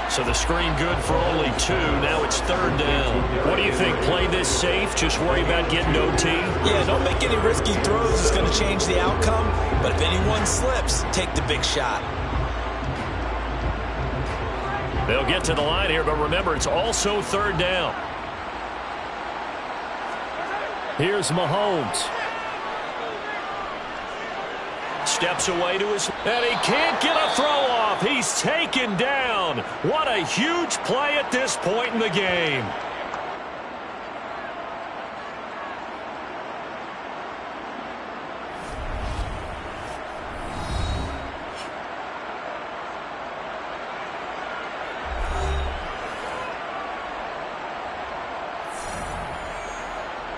So the screen good for only 2. Now it's 3rd down. What do you think? Play this safe? Just worry about getting OT? Yeah, don't make any risky throws. It's going to change the outcome. But if anyone slips, take the big shot. They'll get to the line here, but remember, it's also 3rd down. Here's Mahomes. Steps away to his, and he can't get a throw off. He's taken down. What a huge play at this point in the game.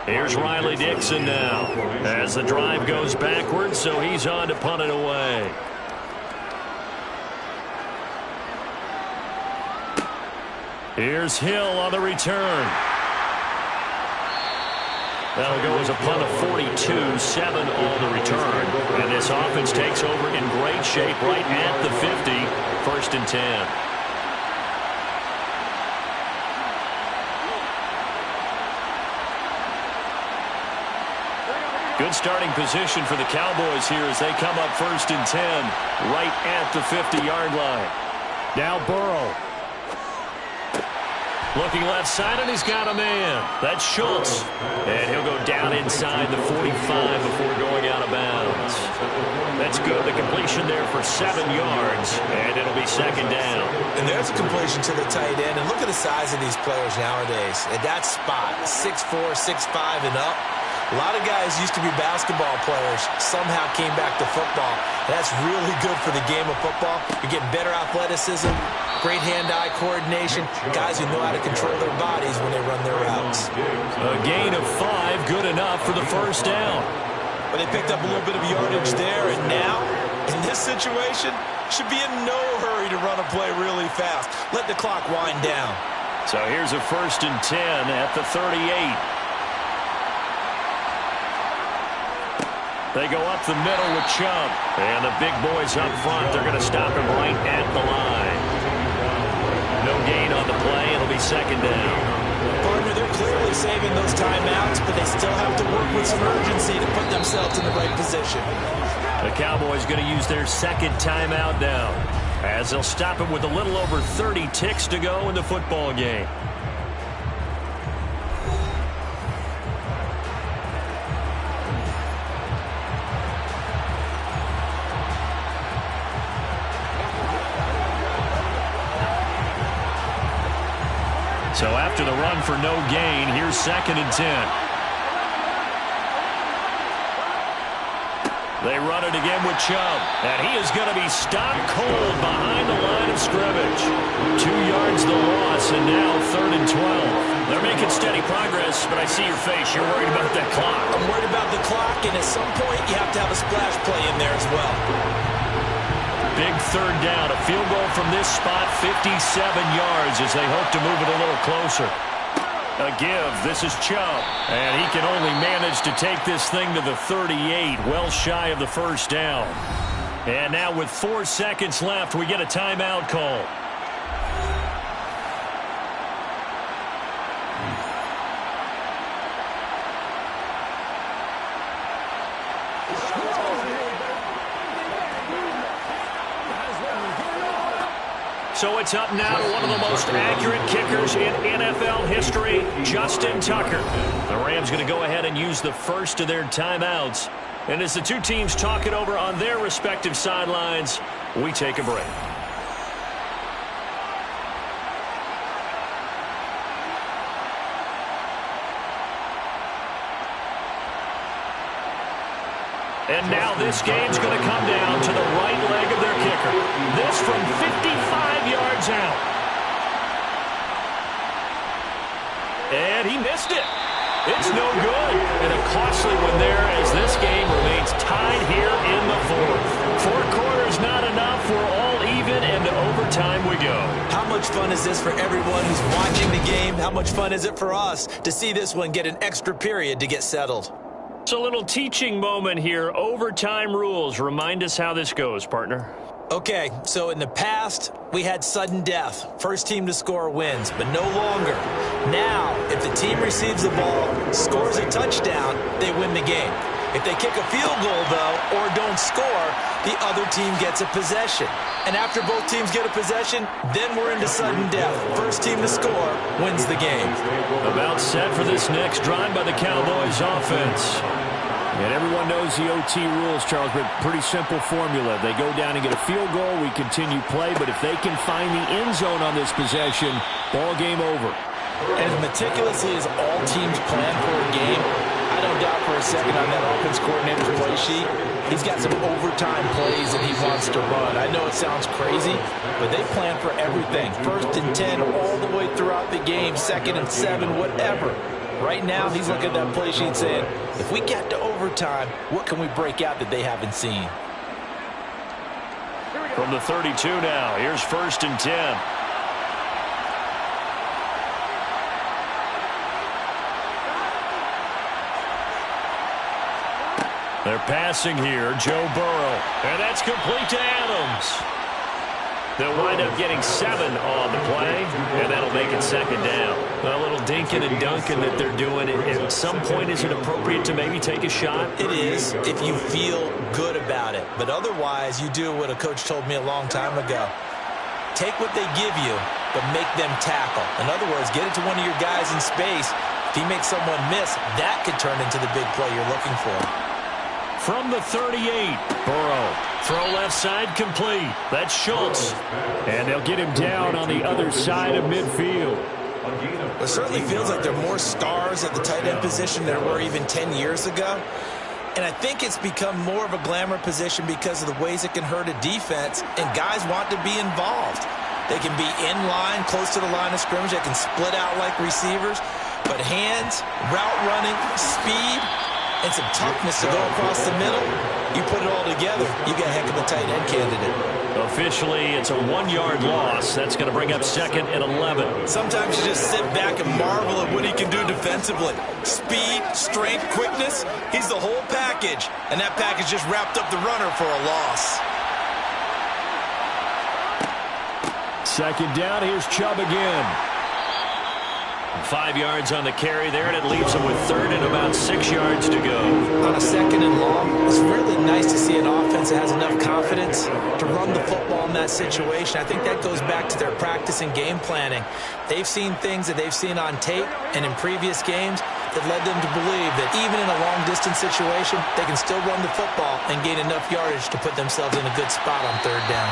Here's Riley Dixon now as the drive goes backwards, so he's on to punt it away. Here's Hill on the return. That'll go as a punt of 42, 7 on the return. And this offense takes over in great shape right at the 50, 1st and 10. Good starting position for the Cowboys here as they come up 1st and 10 right at the 50-yard line. Now Burrow. Looking left side, and he's got a man. That's Schultz. And he'll go down inside the 45 before going out of bounds. That's good. The completion there for 7 yards, and it'll be 2nd down. And there's a completion to the tight end. And look at the size of these players nowadays. At that spot, 6'4", 6'5", and up. A lot of guys used to be basketball players, somehow came back to football. And that's really good for the game of football. You're getting better athleticism, great hand-eye coordination, guys who know how to control their bodies when they run their routes. A gain of 5, good enough for the 1st down. But they picked up a little bit of yardage there, and now, in this situation, should be in no hurry to run a play really fast. Let the clock wind down. So here's a 1st and 10 at the 38. They go up the middle with Chubb. And the big boys up front, they're going to stop him right at the line. No gain on the play. It'll be 2nd down. Partner, they're clearly saving those timeouts, but they still have to work with some urgency to put themselves in the right position. The Cowboys going to use their 2nd timeout now. as they'll stop it with a little over 30 ticks to go in the football game. So after the run for no gain, here's 2nd and 10. They run it again with Chubb, and he is going to be stopped cold behind the line of scrimmage. 2 yards the loss, and now 3rd and 12. They're making steady progress, but I see your face. You're worried about that clock. I'm worried about the clock, and at some point you have to have a splash play in there as well. Big 3rd down. A field goal from this spot, 57 yards as they hope to move it a little closer. A give. This is Chubb. And he can only manage to take this thing to the 38, well shy of the 1st down. And now with 4 seconds left, we get a timeout call. So it's up now to one of the most accurate kickers in NFL history, Justin Tucker. The Rams going to go ahead and use the first of their timeouts. And as the two teams talk it over on their respective sidelines, we take a break. And now this game's going to come down to the right leg of their kicker. This from 55 yards out. And he missed it. It's no good. And a costly one there as this game remains tied here in the 4th. 4 quarters not enough. We're all even, and to overtime we go. How much fun is this for everyone who's watching the game? How much fun is it for us to see this one get an extra period to get settled? It's a little teaching moment here. Overtime rules. Remind us how this goes, partner. Okay, so in the past, we had sudden death. First team to score wins, but no longer. Now, if the team receives the ball, scores a touchdown, they win the game. If they kick a field goal, though, or don't score, the other team gets a possession. And after both teams get a possession, then we're into sudden death. First team to score wins the game. About set for this next drive by the Cowboys offense. And everyone knows the OT rules, Charles, but pretty simple formula. They go down and get a field goal, we continue play, but if they can find the end zone on this possession, ball game over. As meticulously as all teams plan for a game, I don't doubt for a second on that offense coordinator's play sheet, he's got some overtime plays that he wants to run. I know it sounds crazy, but they plan for everything. 1st and 10 all the way throughout the game, 2nd and 7, whatever. Right now, he's looking at that play sheet saying, if we get to overtime, what can we break out that they haven't seen? From the 32 now, here's 1st and 10. They're passing here, Joe Burrow. And that's complete to Adams. They'll wind up getting 7 on the play, and that'll make it 2nd down. A little dinking and dunking that they're doing. At some point, is it appropriate to maybe take a shot? It is, if you feel good about it. But otherwise, you do what a coach told me a long time ago. Take what they give you, but make them tackle. In other words, get it to one of your guys in space. If he makes someone miss, that could turn into the big play you're looking for. From the 38, Burrow. Throw left side complete. That's Schultz. And they'll get him down on the other side of midfield. It certainly feels like there are more stars at the tight end position than there were even 10 years ago. And I think it's become more of a glamour position because of the ways it can hurt a defense, and guys want to be involved. They can be in line, close to the line of scrimmage. They can split out like receivers. But hands, route running, speed, and some toughness to go across the middle, you put it all together, you got a heck of a tight end candidate. Officially, it's a 1-yard loss. That's going to bring up 2nd and 11. Sometimes you just sit back and marvel at what he can do defensively. Speed, strength, quickness, he's the whole package. And that package just wrapped up the runner for a loss. 2nd down, here's Chubb again. 5 yards on the carry there, and it leaves them with 3rd and about 6 yards to go. On a 2nd and long, it's really nice to see an offense that has enough confidence to run the football in that situation. I think that goes back to their practice and game planning. They've seen things that they've seen on tape and in previous games that led them to believe that even in a long-distance situation, they can still run the football and gain enough yardage to put themselves in a good spot on 3rd down.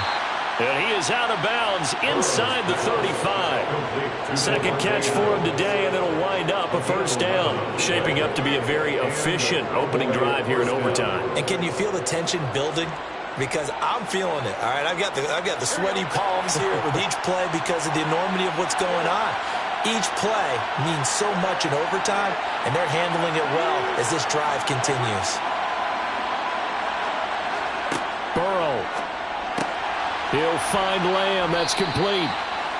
And he is out of bounds inside the 35. Second catch for him today, and it'll wind up a 1st down. Shaping up to be a very efficient opening drive here in overtime. And can you feel the tension building? Because I'm feeling it. All right, I've got the sweaty palms here with each play because of the enormity of what's going on. Each play means so much in overtime, and they're handling it well as this drive continues. Burrow. He'll find Lamb. That's complete.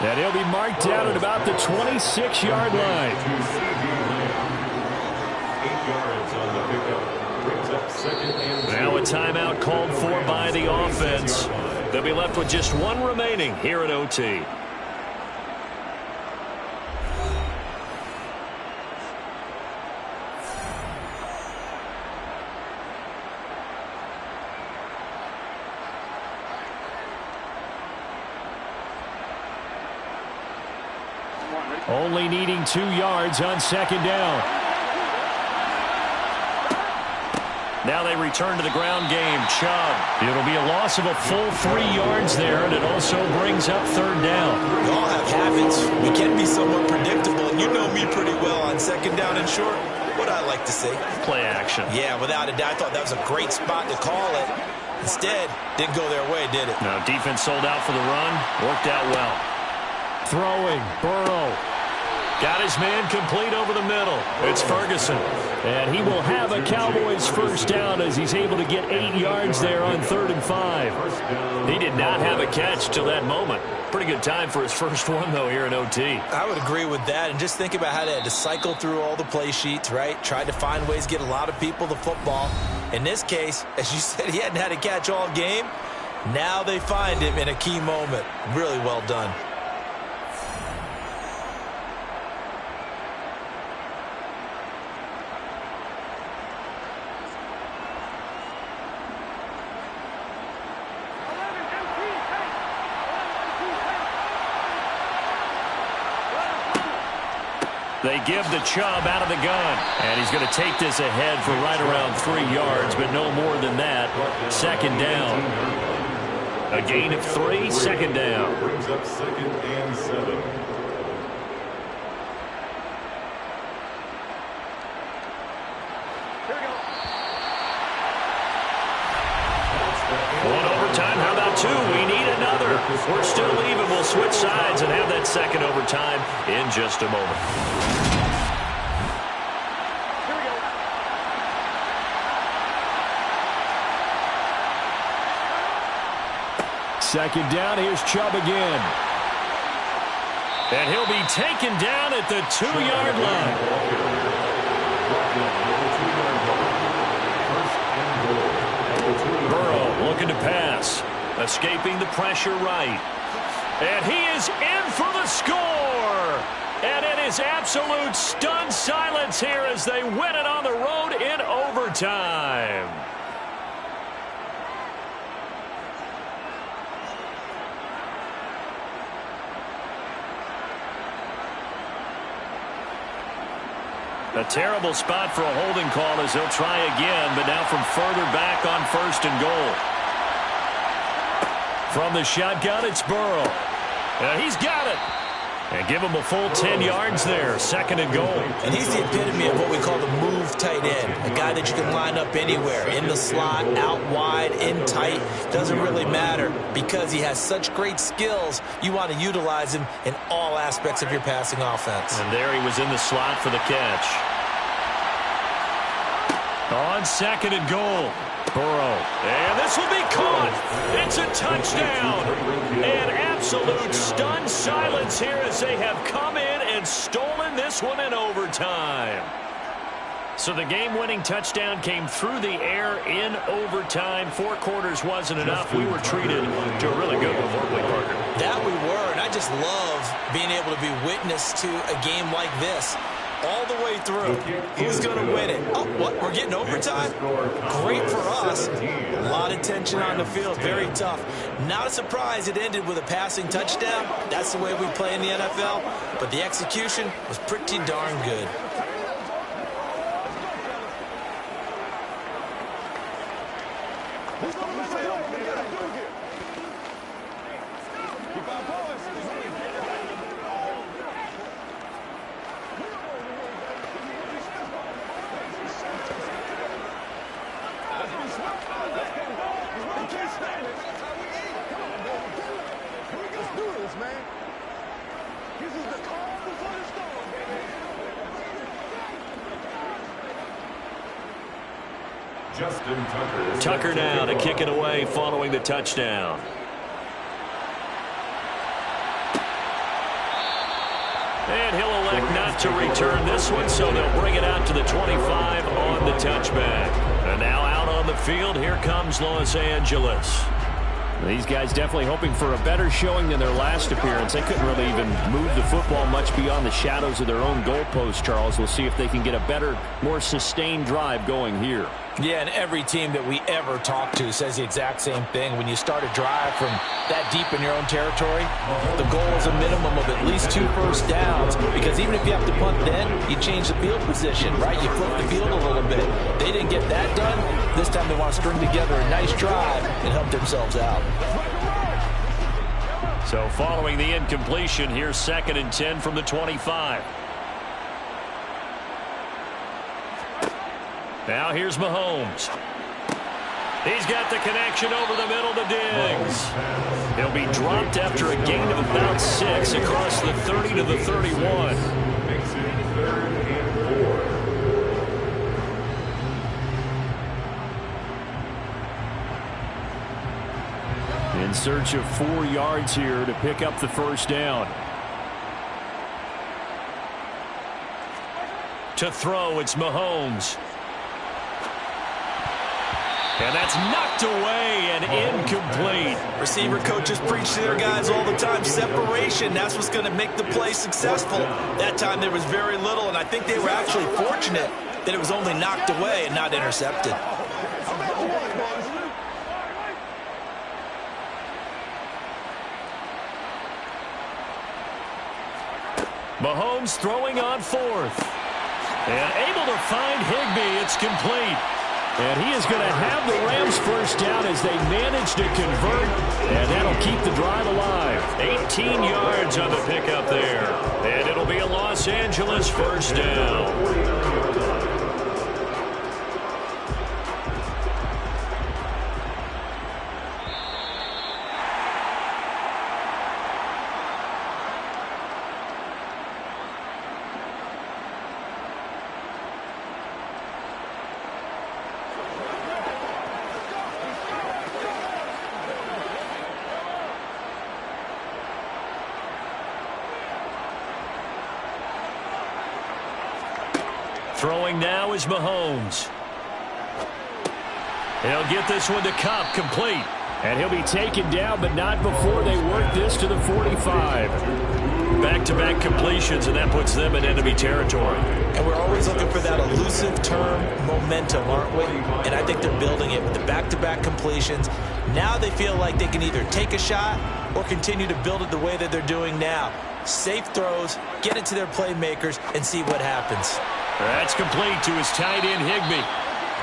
And he'll be marked down at about the 26-yard line. 8 yards on the pickup. Brings up 2nd and 2. Now a timeout called for by the offense. They'll be left with just 1 remaining here at OT. Only needing 2 yards on 2nd down. Now they return to the ground game. Chubb. It'll be a loss of a full 3 yards there, and it also brings up 3rd down. We all have habits. We can be somewhat predictable, and you know me pretty well on 2nd down and short. What I like to see. Play action. Yeah, without a doubt. I thought that was a great spot to call it. Instead, didn't go their way, did it? Now defense sold out for the run. Worked out well. Throwing. Burrow. Got his man complete over the middle. It's Ferguson. And he will have a Cowboys 1st down as he's able to get 8 yards there on 3rd and 5. He did not have a catch till that moment. Pretty good time for his first one, though, here in OT. I would agree with that. And just think about how they had to cycle through all the play sheets, right? Tried to find ways to get a lot of people the football. In this case, as you said, he hadn't had a catch all game. Now they find him in a key moment. Really well done. They give the Chubb out of the gun. And he's going to take this ahead for right around 3 yards, but no more than that. 2nd down. A gain of 3, 2nd down. Brings up 2nd and 7. One overtime. How about 2? We need another. We're still even. We'll switch sides and have that 2nd overtime in just a moment. Second down. Here's Chubb again. And he'll be taken down at the 2-yard line. Burrow looking to pass. Escaping the pressure right. And he is in for the score. And it is absolute stunned silence here as they win it on the road in overtime. A terrible spot for a holding call as they'll try again, but now from further back on 1st and goal. From the shotgun, it's Burrow. He's got it. And give him a full 10 yards there, 2nd and goal. And he's the epitome of what we call the move tight end. A guy that you can line up anywhere, in the slot, out wide, in tight. Doesn't really matter because he has such great skills. You want to utilize him in all aspects of your passing offense. And there he was in the slot for the catch. On 2nd and goal. Burrow. And this will be caught. It's a touchdown. An absolute stunned silence here as they have come in and stolen this one in overtime. So the game-winning touchdown came through the air in overtime. 4 quarters wasn't enough. We were treated to a really good one, weren't we, Parker? That we were. And I just love being able to be witness to a game like this all the way through. Who's going to win it? Oh, what? We're getting overtime? Great for us. A lot of tension on the field. Very tough. Not a surprise it ended with a passing touchdown. That's the way we play in the NFL. But the execution was pretty darn good. Tucker now to kick it away following the touchdown. And he'll elect not to return this one, so they'll bring it out to the 25 on the touchback. And now out on the field, here comes Los Angeles. These guys definitely hoping for a better showing than their last appearance. They couldn't really even move the football much beyond the shadows of their own goalpost, Charles. We'll see if they can get a better, more sustained drive going here. Yeah, and every team that we ever talk to says the exact same thing. When you start a drive from that deep in your own territory, the goal is a minimum of at least 2 first downs, because even if you have to punt then, you change the field position, right? You flip the field a little bit. They didn't get that done. This time they want to string together a nice drive and help themselves out. So following the incompletion, here's 2nd and 10 from the 25. Now here's Mahomes. He's got the connection over the middle to Diggs. He'll be dropped after a gain of about 6 across the 30 to the 31. Makes it 3rd and 4. In search of 4 yards here to pick up the first down. To throw, it's Mahomes. And that's knocked away and incomplete. Receiver coaches preach to their guys all the time. Separation, that's what's going to make the play successful. That time there was very little, and I think they were actually fortunate that it was only knocked away and not intercepted. Mahomes throwing on 4th. And able to find Higbee. It's complete. And he is going to have the Rams first down as they manage to convert. And that'll keep the drive alive. 18 yards on the pickup there. And it'll be a Los Angeles first down. Throwing now is Mahomes. He'll get this one to Kupp, complete. And he'll be taken down, but not before they work this to the 45. Back-to-back completions, and that puts them in enemy territory. And we're always looking for that elusive term, momentum, aren't we? And I think they're building it with the back-to-back completions. Now they feel like they can either take a shot or continue to build it the way that they're doing now. Safe throws, get it to their playmakers, and see what happens. That's complete to his tight end, Higbee.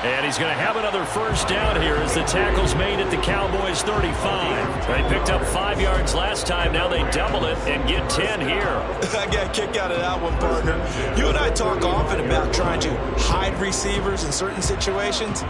And he's going to have another first down here as the tackle's made at the Cowboys' 35. They picked up 5 yards last time. Now they double it and get 10 here. I got a kick out of that one, partner. You and I talk often about trying to hide receivers in certain situations,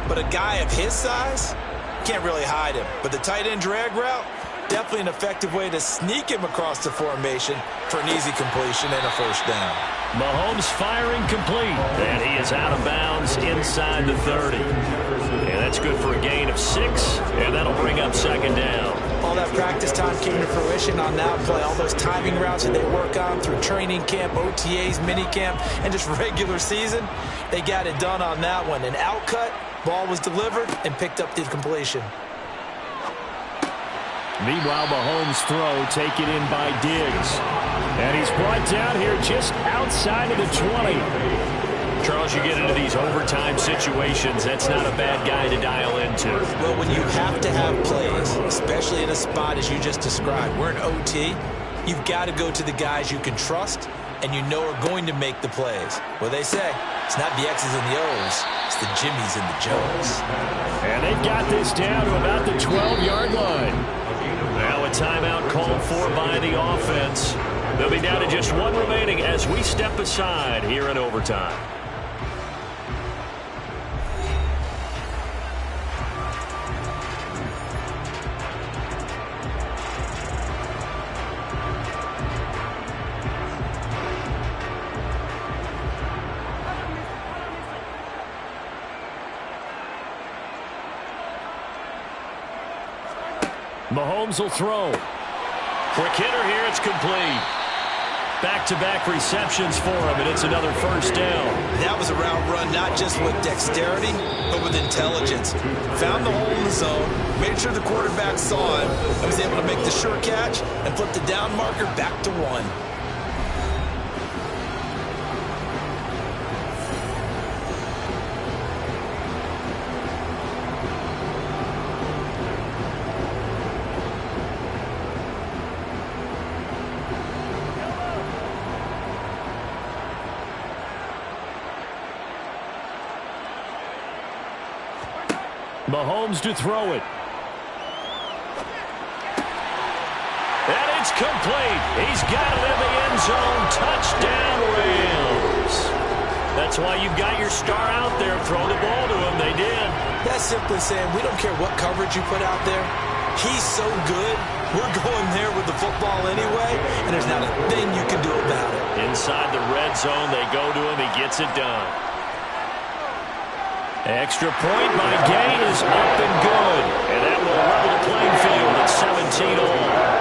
but a guy of his size can't really hide him. But the tight end drag route, definitely an effective way to sneak him across the formation for an easy completion and a first down. Mahomes firing complete. And he is out of bounds inside the 30. And that's good for a gain of 6. And that'll bring up 2nd down. All that practice time came to fruition on that play. All those timing routes that they work on through training camp, OTAs, minicamp, and just regular season, they got it done on that one. An outcut, ball was delivered, and picked up the completion. Meanwhile, Mahomes' throw taken in by Diggs. And he's brought down here just outside of the 20. Charles, you get into these overtime situations, that's not a bad guy to dial into. Well, when you have to have plays, especially in a spot as you just described, we're in OT, you've got to go to the guys you can trust and you know are going to make the plays. Well, they say it's not the X's and the O's, it's the Jimmys and the Joes. And they've got this down to about the 12-yard line. Now a timeout called for by the offense. They'll be down to just one remaining as we step aside here in overtime. Mahomes will throw. Quick hitter here, it's complete. Back-to-back receptions for him, and it's another first down. That was a route run, not just with dexterity, but with intelligence. Found the hole in the zone, made sure the quarterback saw him, and was able to make the sure catch and flip the down marker back to 1. Mahomes to throw it. And it's complete. He's got it in the end zone. Touchdown, Rams. That's why you've got your star out there. Throw the ball to him. They did. That's simply saying we don't care what coverage you put out there. He's so good, we're going there with the football anyway, and there's not a thing you can do about it. Inside the red zone, they go to him. He gets it done. Extra point by Gay is up and good. And that will level the playing field at 17 all.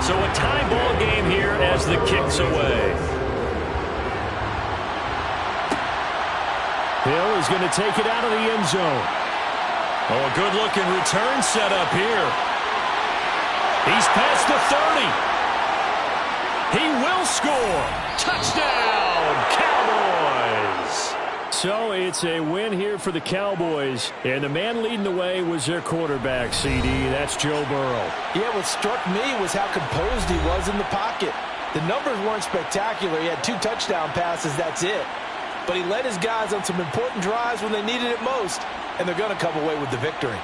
So a tie ball game here as the kick's away. Hill is going to take it out of the end zone. Oh, a good-looking return set up here. He's past the 30. He will score. Touchdown, Cowboys. So it's a win here for the Cowboys. And the man leading the way was their quarterback, CD. That's Joe Burrow. Yeah, what struck me was how composed he was in the pocket. The numbers weren't spectacular. He had 2 touchdown passes, that's it. But he led his guys on some important drives when they needed it most, and they're going to come away with the victory.